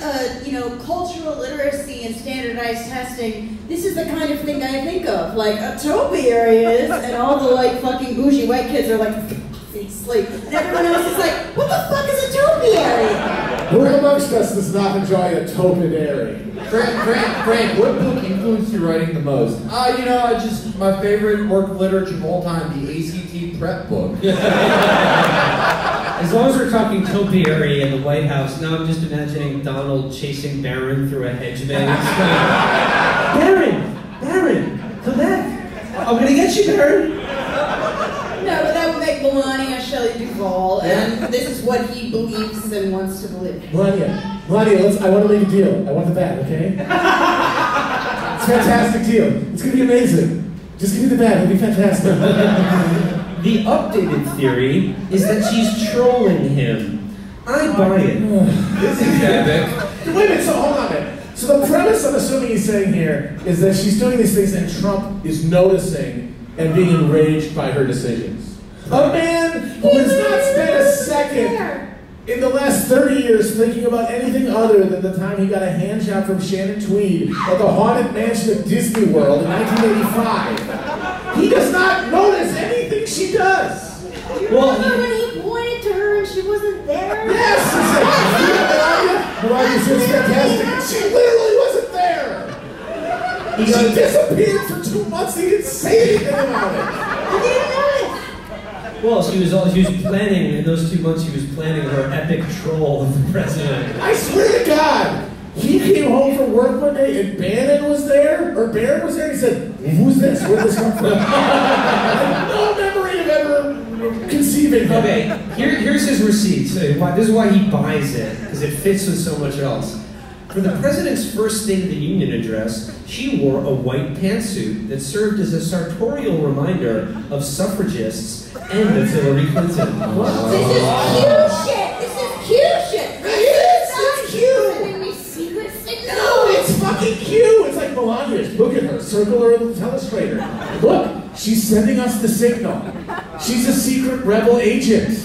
cultural literacy and standardized testing, this is the kind of thing I think of. Like, a topiary is, and all the, like, fucking bougie white kids are like, sleep. And everyone else is like, what the fuck is a topiary? Who amongst us does not enjoy a topiary? Frank, what book influenced your writing the most? My favorite work of literature of all time, the ACT prep book. As long as we're talking topiary in the White House, now I'm just imagining Donald chasing Barron through a hedge maze. Barron, come back. I'm gonna get you, Barron. No, but that would make Melania Shelley Duvall, and this is what he believes and wants to believe. Melania, I want to make a deal. I want the bat, okay? It's a fantastic deal. It's going to be amazing. Just give me the bat, it'll be fantastic. The updated theory is that she's trolling him. I buy it. This is epic. Wait a minute, so hold on a minute. So the premise I'm assuming he's saying here is that she's doing these things and Trump is noticing and being enraged by her decisions. A man who has not spent a second in the last 30 years thinking about anything other than the time he got a hand job from Shannon Tweed at the Haunted Mansion at Disney World in 1985. He does not notice anything she does. Well, remember when he pointed to her and she wasn't there? Yes! Melania says fantastic, and she literally wasn't there! She disappeared for 2 months, he didn't say anything about it! He didn't know it! Well, she was planning, in those 2 months, she was planning her epic troll of the president. I swear to God, he came home from work one day and Barron was there, and he said, who's this? Where did this come from? I have no memory of ever conceiving him. Okay, here's his receipt. So this is why he buys it, because it fits with so much else. For the president's first State of the Union address, she wore a white pantsuit that served as a sartorial reminder of suffragists and of Hillary Clinton. This is cute shit! This is cute shit! It's cute! Sending me secret signals! No, it's fucking cute! It's like Melania. Look at her. Circle her in the telestrator. Look, she's sending us the signal. She's a secret rebel agent.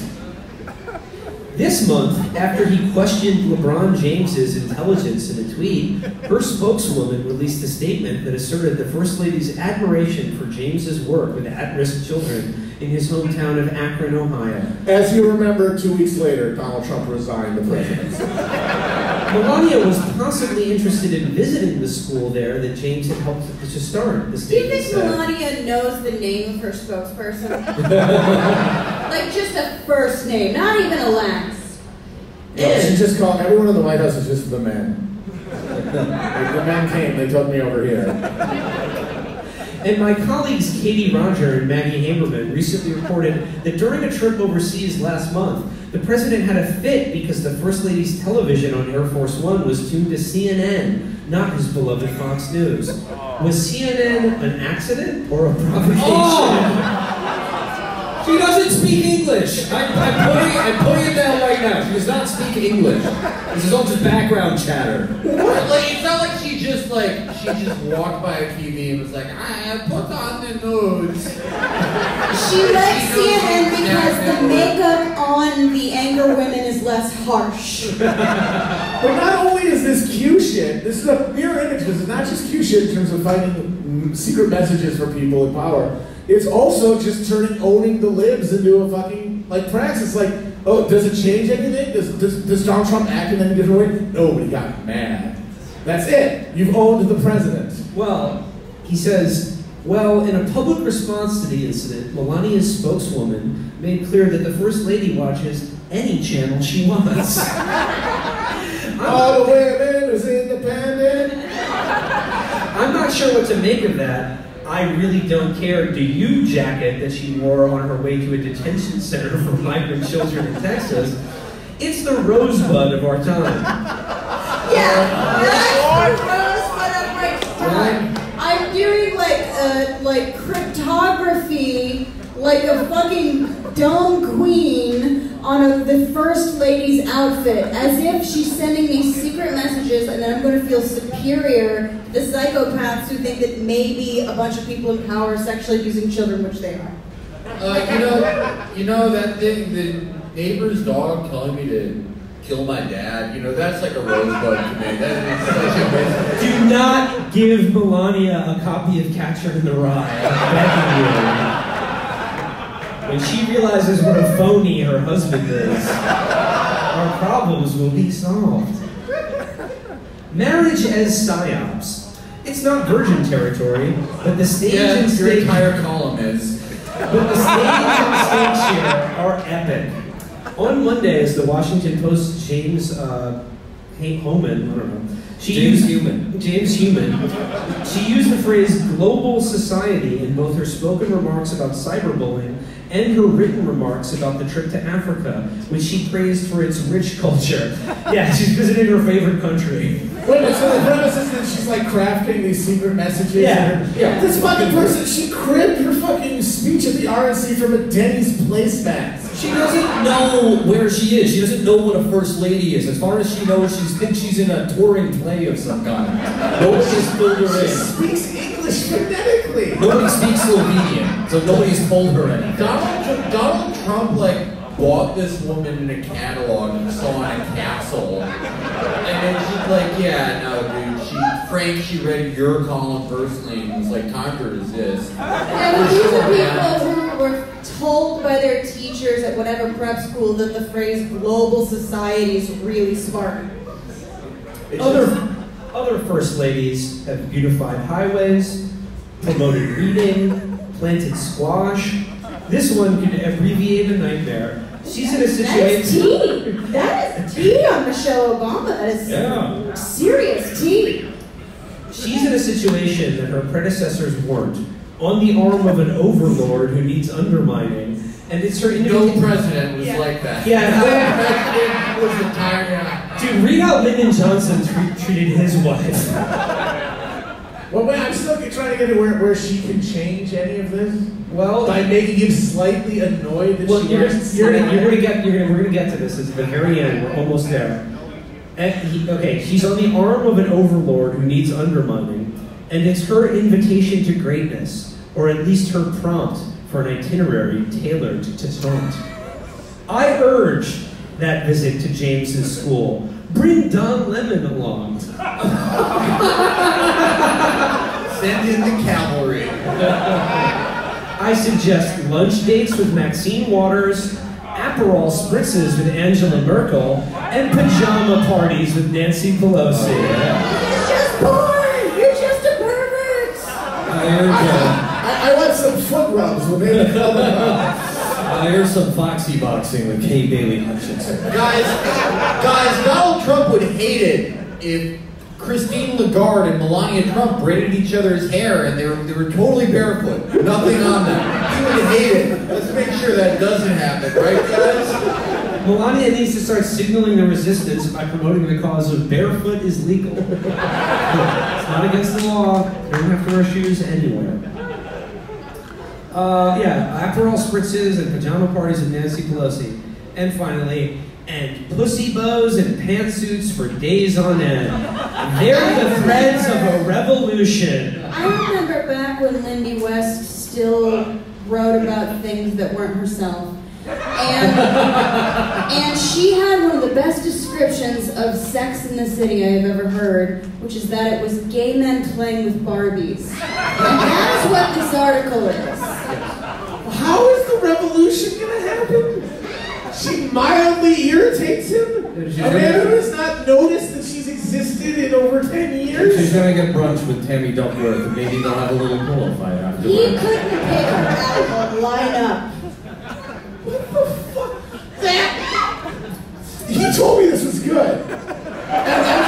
This month, after he questioned LeBron James's intelligence in a tweet, her spokeswoman released a statement that asserted the First Lady's admiration for James's work with at-risk children in his hometown of Akron, Ohio. As you remember, 2 weeks later, Donald Trump resigned the presidency. Melania was possibly interested in visiting the school there that James had helped to start. The Do you think Melania knows the name of her spokesperson? Like just a first name, not even a last. No, she just called, everyone in the White House is just the men. Like, the men came, they took me over here. And my colleagues Katie Roger and Maggie Haberman recently reported that during a trip overseas last month, the president had a fit because the First Lady's television on Air Force One was tuned to CNN, not his beloved Fox News. Was CNN an accident or a provocation? Oh! She doesn't speak English. I'm putting it down right now. She does not speak English. This is all just background chatter. It's not like she just walked by a TV and was like, I put on the news. She likes CNN because the makeup on the angry women is less harsh. But not only is this Q shit, this is a mirror image. This is not just Q shit in terms of finding secret messages for people in power. It's also just owning the libs into a fucking, praxis. Like, oh, does it change anything? Does Donald Trump act in any different way? No, but he got mad. That's it. You've owned the president. Well, he says, in a public response to the incident, Melania's spokeswoman made clear that the First Lady watches any channel she wants. All the women is independent. I'm not sure what to make of that. "I really don't care, do you" jacket that she wore on her way to a detention center for migrant children in Texas. It's the rosebud of our time. Yeah, that's the rosebud of my time. I'm doing like cryptography, like a fucking dumb queen on the first lady's outfit, as if she's sending me secret messages, and then I'm going to feel superior to the psychopaths who think that maybe a bunch of people in power are sexually abusing children, which they are. You know that thing, the neighbor's dog telling me to kill my dad, you know, that's like a rosebud to me. That is such a message. Do not give Melania a copy of Catcher in the Rye. I'm begging you. When she realizes what a phony her husband is, our problems will be solved. Marriage as psyops. It's not virgin territory, but the stage and your stage... entire column is. But the stage and stage share are epic. On Monday, as the Washington Post's James Homan, I don't know. James Human. She used the phrase global society in both her spoken remarks about cyberbullying and her written remarks about the trip to Africa, which she praised for its rich culture. Yeah, she's visiting her favorite country. Wait, so the premise is that she's like crafting these secret messages? Yeah. This fucking person, she cribbed her fucking speech at the RNC from a Denny's placemat. She doesn't know where she is. She doesn't know what a first lady is. As far as she knows, she thinks she's in a touring play of some kind. Nobody's filled her in. She speaks English phonetically. Nobody speaks Slovenian, so nobody's told her anything. Donald Trump, like, bought this woman in a catalog and saw in a castle. And then she's like, yeah, no, dude. She read your column personally and was like, time to resist. And these are people who were told by their teachers at whatever prep school that the phrase global society is really smart. Other first ladies have beautified highways, promoted reading, planted squash. This one could abbreviate a nightmare. She's in a situation... That is tea on Michelle Obama. That is serious tea. She's in a situation that her predecessors weren't. On the arm of an overlord who needs undermining. And it's her... No president was like that. Yeah. No president was a tyrant. Dude, read how Lyndon Johnson treated his wife. Well, wait, I'm still trying to get to where she can change any of this. Well, by making him slightly annoyed that she wears. We're gonna get to this. It's the very end. We're almost there. Okay, she's on the arm of an overlord who needs undermining, and it's her invitation to greatness, or at least her prompt for an itinerary tailored to taunt. I urge that visit to James's school. Bring Don Lemon along. Send in the cavalry. I suggest lunch dates with Maxine Waters, Aperol spritzes with Angela Merkel, and pajama parties with Nancy Pelosi. It's just porn! You're just a pervert! I want some foot rubs with Amy Here's some foxy boxing with Kay Bailey Hutchinson. Guys, Donald Trump would hate it if Christine Lagarde and Melania Trump braided each other's hair and they were totally barefoot. Nothing on them. He would hate it. Let's make sure that doesn't happen, right, guys? Melania needs to start signaling the resistance by promoting the cause of barefoot is legal. It's not against the law. You don't have to wear shoes anywhere. Aperol spritzes and pajama parties with Nancy Pelosi. And finally, and pussy bows and pantsuits for days on end. They're the threads of a revolution. I remember back when Lindy West still wrote about things that weren't herself. And she had one of the best descriptions of Sex in the City I've ever heard, which is that it was gay men playing with Barbies. And that's what this article is. How is the revolution going to happen? She mildly irritates him? A man who has not noticed that she's existed in over 10 years? She's going to get brunch with Tammy Duckworth, and maybe they'll have a little pillow fight after. He couldn't pick her out of a lineup. What the fuck? He told me this was good. And I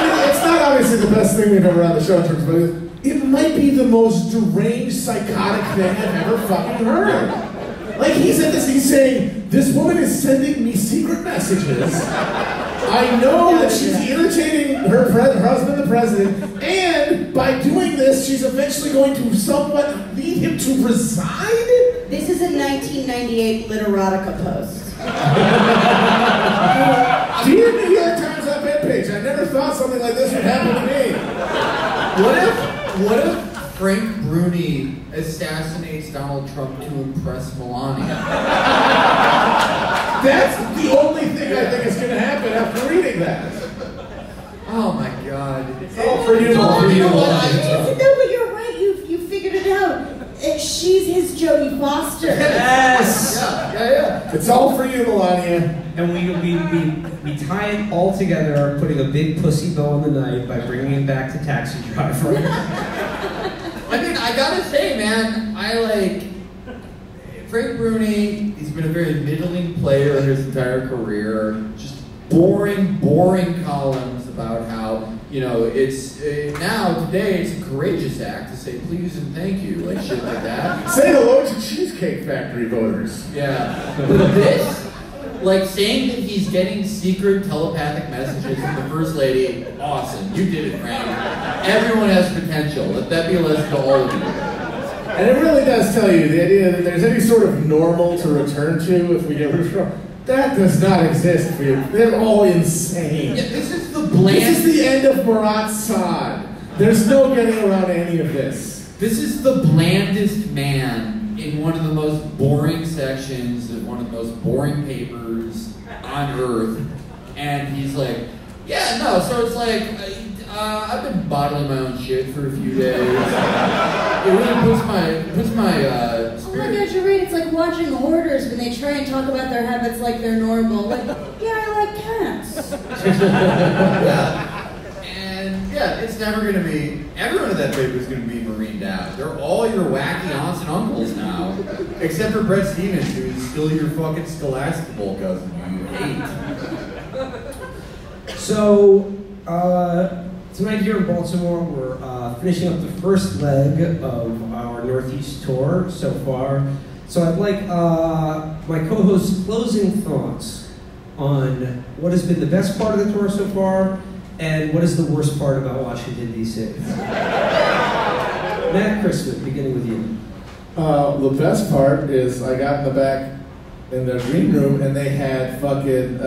mean, it's not obviously the best thing we've ever on the show in terms of, it might be the most deranged, psychotic thing I've ever fucking heard. Like, he's at this, he's saying, this woman is sending me secret messages. I know that she's irritating her husband, the president, and by doing this, she's eventually going to somewhat lead him to resign? This is a 1998 Literotica post. Dear New York Times op-ed page, I never thought something like this would happen to me. What if Frank Bruni assassinates Donald Trump to impress Melania? That's the only thing I think is going to happen after reading that. Oh my God. It's all for you. No, but you're right. You figured it out. She's his Jodie Foster. Yes. Yeah. It's all for you, Melania. And we tie it all together, putting a big pussy bow on the night by bringing it back to Taxi Driver. I mean, I gotta say, man, I like Frank Bruni. He's been a very middling player his entire career. Just boring columns about how, you know, it's now today it's a courageous act to say please and thank you, like shit like that. Say hello to Cheesecake Factory voters. Yeah, but this, like saying that he's getting secret telepathic messages from the First Lady, awesome. You did it, Frank. Everyone has potential. Let that be a lesson to all of you. And it really does tell you the idea that there's any sort of normal to return to if we get rid of Trump. That does not exist for you. They're all insane. Yeah, this is the bland. This is the end of Marat Sade. There's no getting around any of this. This is the blandest man in one of the most boring sections of one of the most boring papers on earth, and he's like, yeah, no. So it's like I've been bottling my own shit for a few days. It really puts my Oh spirit. my gosh, you're right. It's like watching hoarders when they try and talk about their habits like they're normal. Like, yeah, I like cats. Yeah, it's never gonna be. Everyone in that paper is gonna be marined out. They're all your wacky aunts and uncles now, except for Brett Stevens, who is still your fucking Scholasticable cousin you hate. So, tonight here in Baltimore, we're finishing up the first leg of our Northeast tour so far. So I'd like my co-host's closing thoughts on what has been the best part of the tour so far, and what is the worst part about Washington, D.C.? Matt Christman, beginning with you. The best part is I got in the back in the green room and they had fucking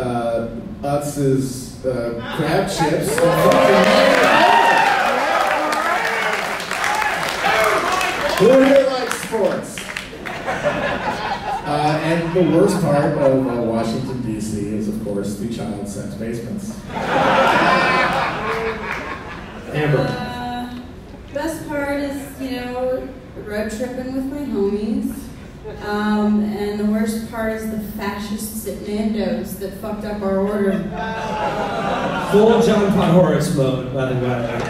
Utz's crab chips. Who here likes sports? And the worst part of Washington, D.C. is, of course, the child sex basements. Amber. Best part is, road tripping with my homies. And the worst part is the fascists at Nando's that fucked up our order. Full John Podhoretz mode, by the way.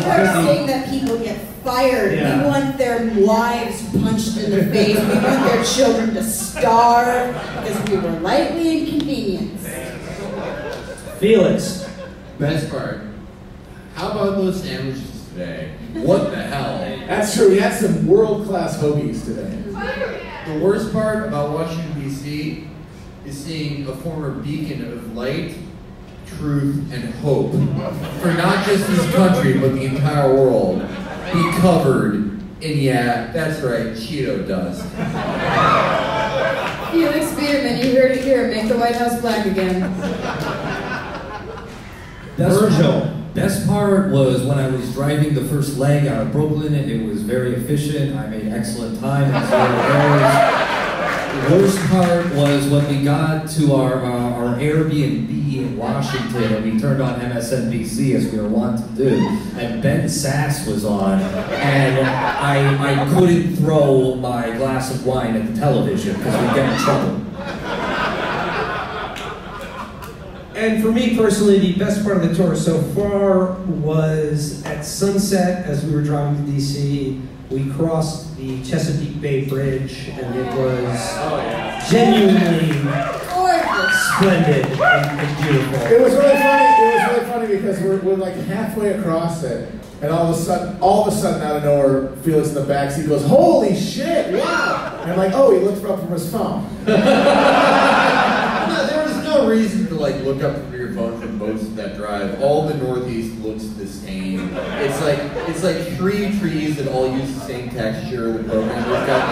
We're saying that people get fired. Yeah. We want their wives punched in the face. We want their children to starve because we were lightly inconvenienced. Felix. Best part. How about those sandwiches today? What the hell? That's true. We had some world-class hoagies today. The worst part about Washington, D.C. is seeing a former beacon of light, truth, and hope for not just this country, but the entire world be covered in, yeah, that's right, Cheeto dust. Felix Bierman, you heard it here. Make the White House black again. Virgil. Best part was when I was driving the first leg out of Brooklyn, and it was very efficient. I made excellent time. The worst part was when we got to our Airbnb in Washington, and we turned on MSNBC as we were wont to do, and Ben Sass was on, and I couldn't throw my glass of wine at the television because we'd get in trouble. And for me personally, the best part of the tour so far was at sunset as we were driving to DC. We crossed the Chesapeake Bay Bridge, and it was genuinely splendid and beautiful. It was really funny. It was really funny because we're like halfway across it, and all of a sudden, out of nowhere, Felix in the backseat goes, "Holy shit! Wow!" And I'm like, "Oh, he looked up from his phone." No, there was no reason to like look up from your phone for most of that drive. All the Northeast looks the same. It's like three trees that all use the same texture. The programmer's got.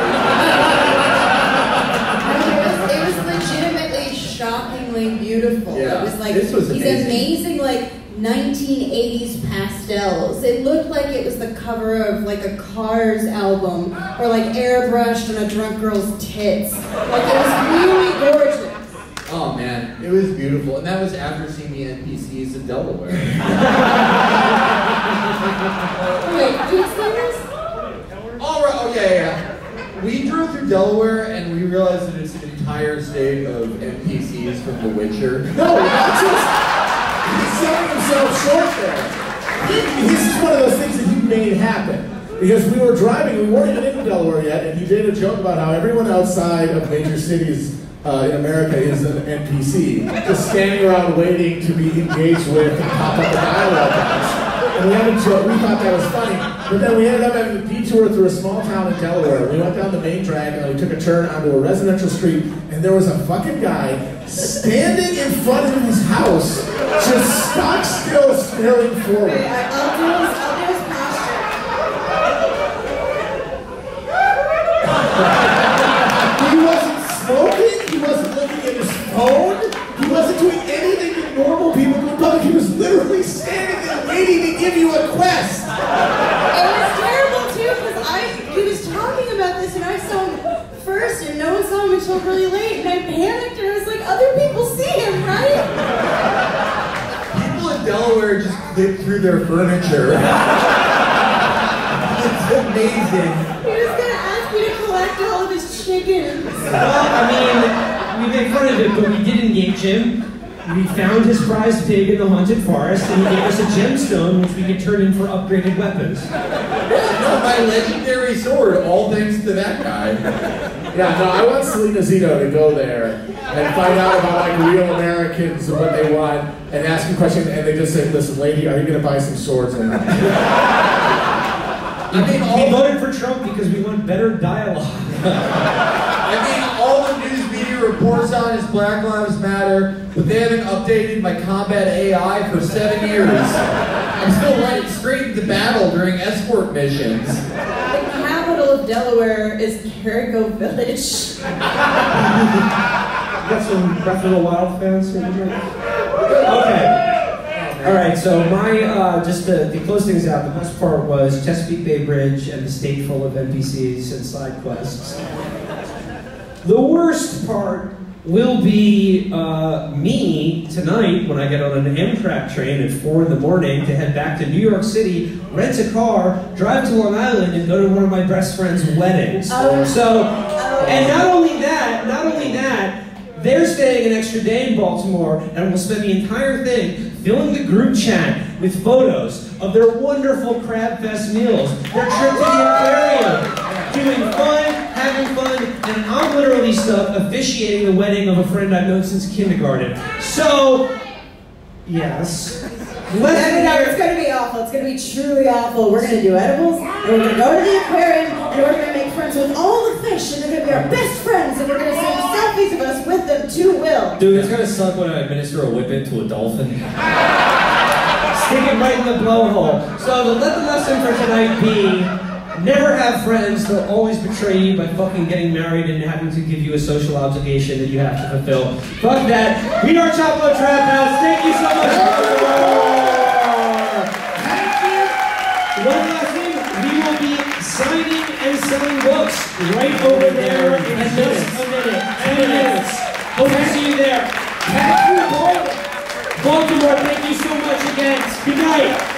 It was legitimately shockingly beautiful. Yeah, It was like this was these amazing like 1980s pastels. It looked like it was the cover of like a Cars album or like airbrushed on a drunk girl's tits. Like it was really gorgeous. Oh man, it was beautiful, and that was after seeing the NPCs in Delaware. Wait, can you explain this? All right, oh yeah. We drove through Delaware and we realized that it's an entire state of NPCs from The Witcher. No, not just. He's selling himself short there. This is one of those things that he made happen. Because we were driving, we weren't even in Delaware yet, and he did a joke about how everyone outside of major cities in America is an NPC, just standing around waiting to be engaged with and pop up the dialogue box. And we had a joke, we thought that was funny, but then we ended up having a detour through a small town in Delaware. We went down the main drag and we took a turn onto a residential street, and there was a fucking guy standing in front of his house, just stock still staring forward. Wait, I'll do his posture. He wasn't smoking, he wasn't looking at his phone, he wasn't doing anything that normal people do in public. He was literally standing there waiting to give you a quest. It was terrible too because he was talking about this and I saw him first and no one saw him until really late and I panicked and I was like, other people see him, right? People in Delaware just clip through their furniture. It's amazing. He was gonna ask me to collect all of his chickens. Well, I mean, we made fun of it, but we did engage him. We found his prized pig in the haunted forest, and he gave us a gemstone, which we could turn in for upgraded weapons. No, my legendary sword, all thanks to that guy. Yeah, no, I want Selena Zito to go there and find out about like real Americans and what they want, and ask a question, and they just say, "Listen, lady, are you going to buy some swords?" And I mean, We voted for Trump because we want better dialogue. I mean, all the news media reports on is Black Lives Matter, but they haven't updated my combat AI for 7 years. I'm still running straight into battle during escort missions. The capital of Delaware is Carrico Village. Got some Breath of the Wild fans here tonight? Okay. All right, so my, just to close things out, the best part was Chesapeake Bay Bridge and the state full of NPCs and side quests. The worst part will be me tonight when I get on an Amtrak train at 4 in the morning to head back to New York City, rent a car, drive to Long Island, and go to one of my best friend's weddings. And not only that, they're staying an extra day in Baltimore, and we'll spend the entire thing filling the group chat with photos of their wonderful Crab Fest meals, their trip to the aquarium, doing fun, having fun, and I'm literally stuck officiating the wedding of a friend I've known since kindergarten. So, yes. No, it's going to be awful. It's going to be truly awful. We're going to do edibles, and we're going to go to the aquarium, and we're going to make friends with all the fish, and they're going to be our best friends, and we're going to send selfies of us with them to Will. Dude, it's gonna suck when I administer a whippet to a dolphin. Stick it right in the blowhole. So let the lesson for tonight be, never have friends. They'll always betray you by fucking getting married and having to give you a social obligation that you have to fulfill. Fuck that. We are Chapo Trap House. Thank you so much. One last thing, we will be signing and selling books right over there in just a minute. 10 minutes. Hope to see you there. Baltimore, thank you so much again. Good night.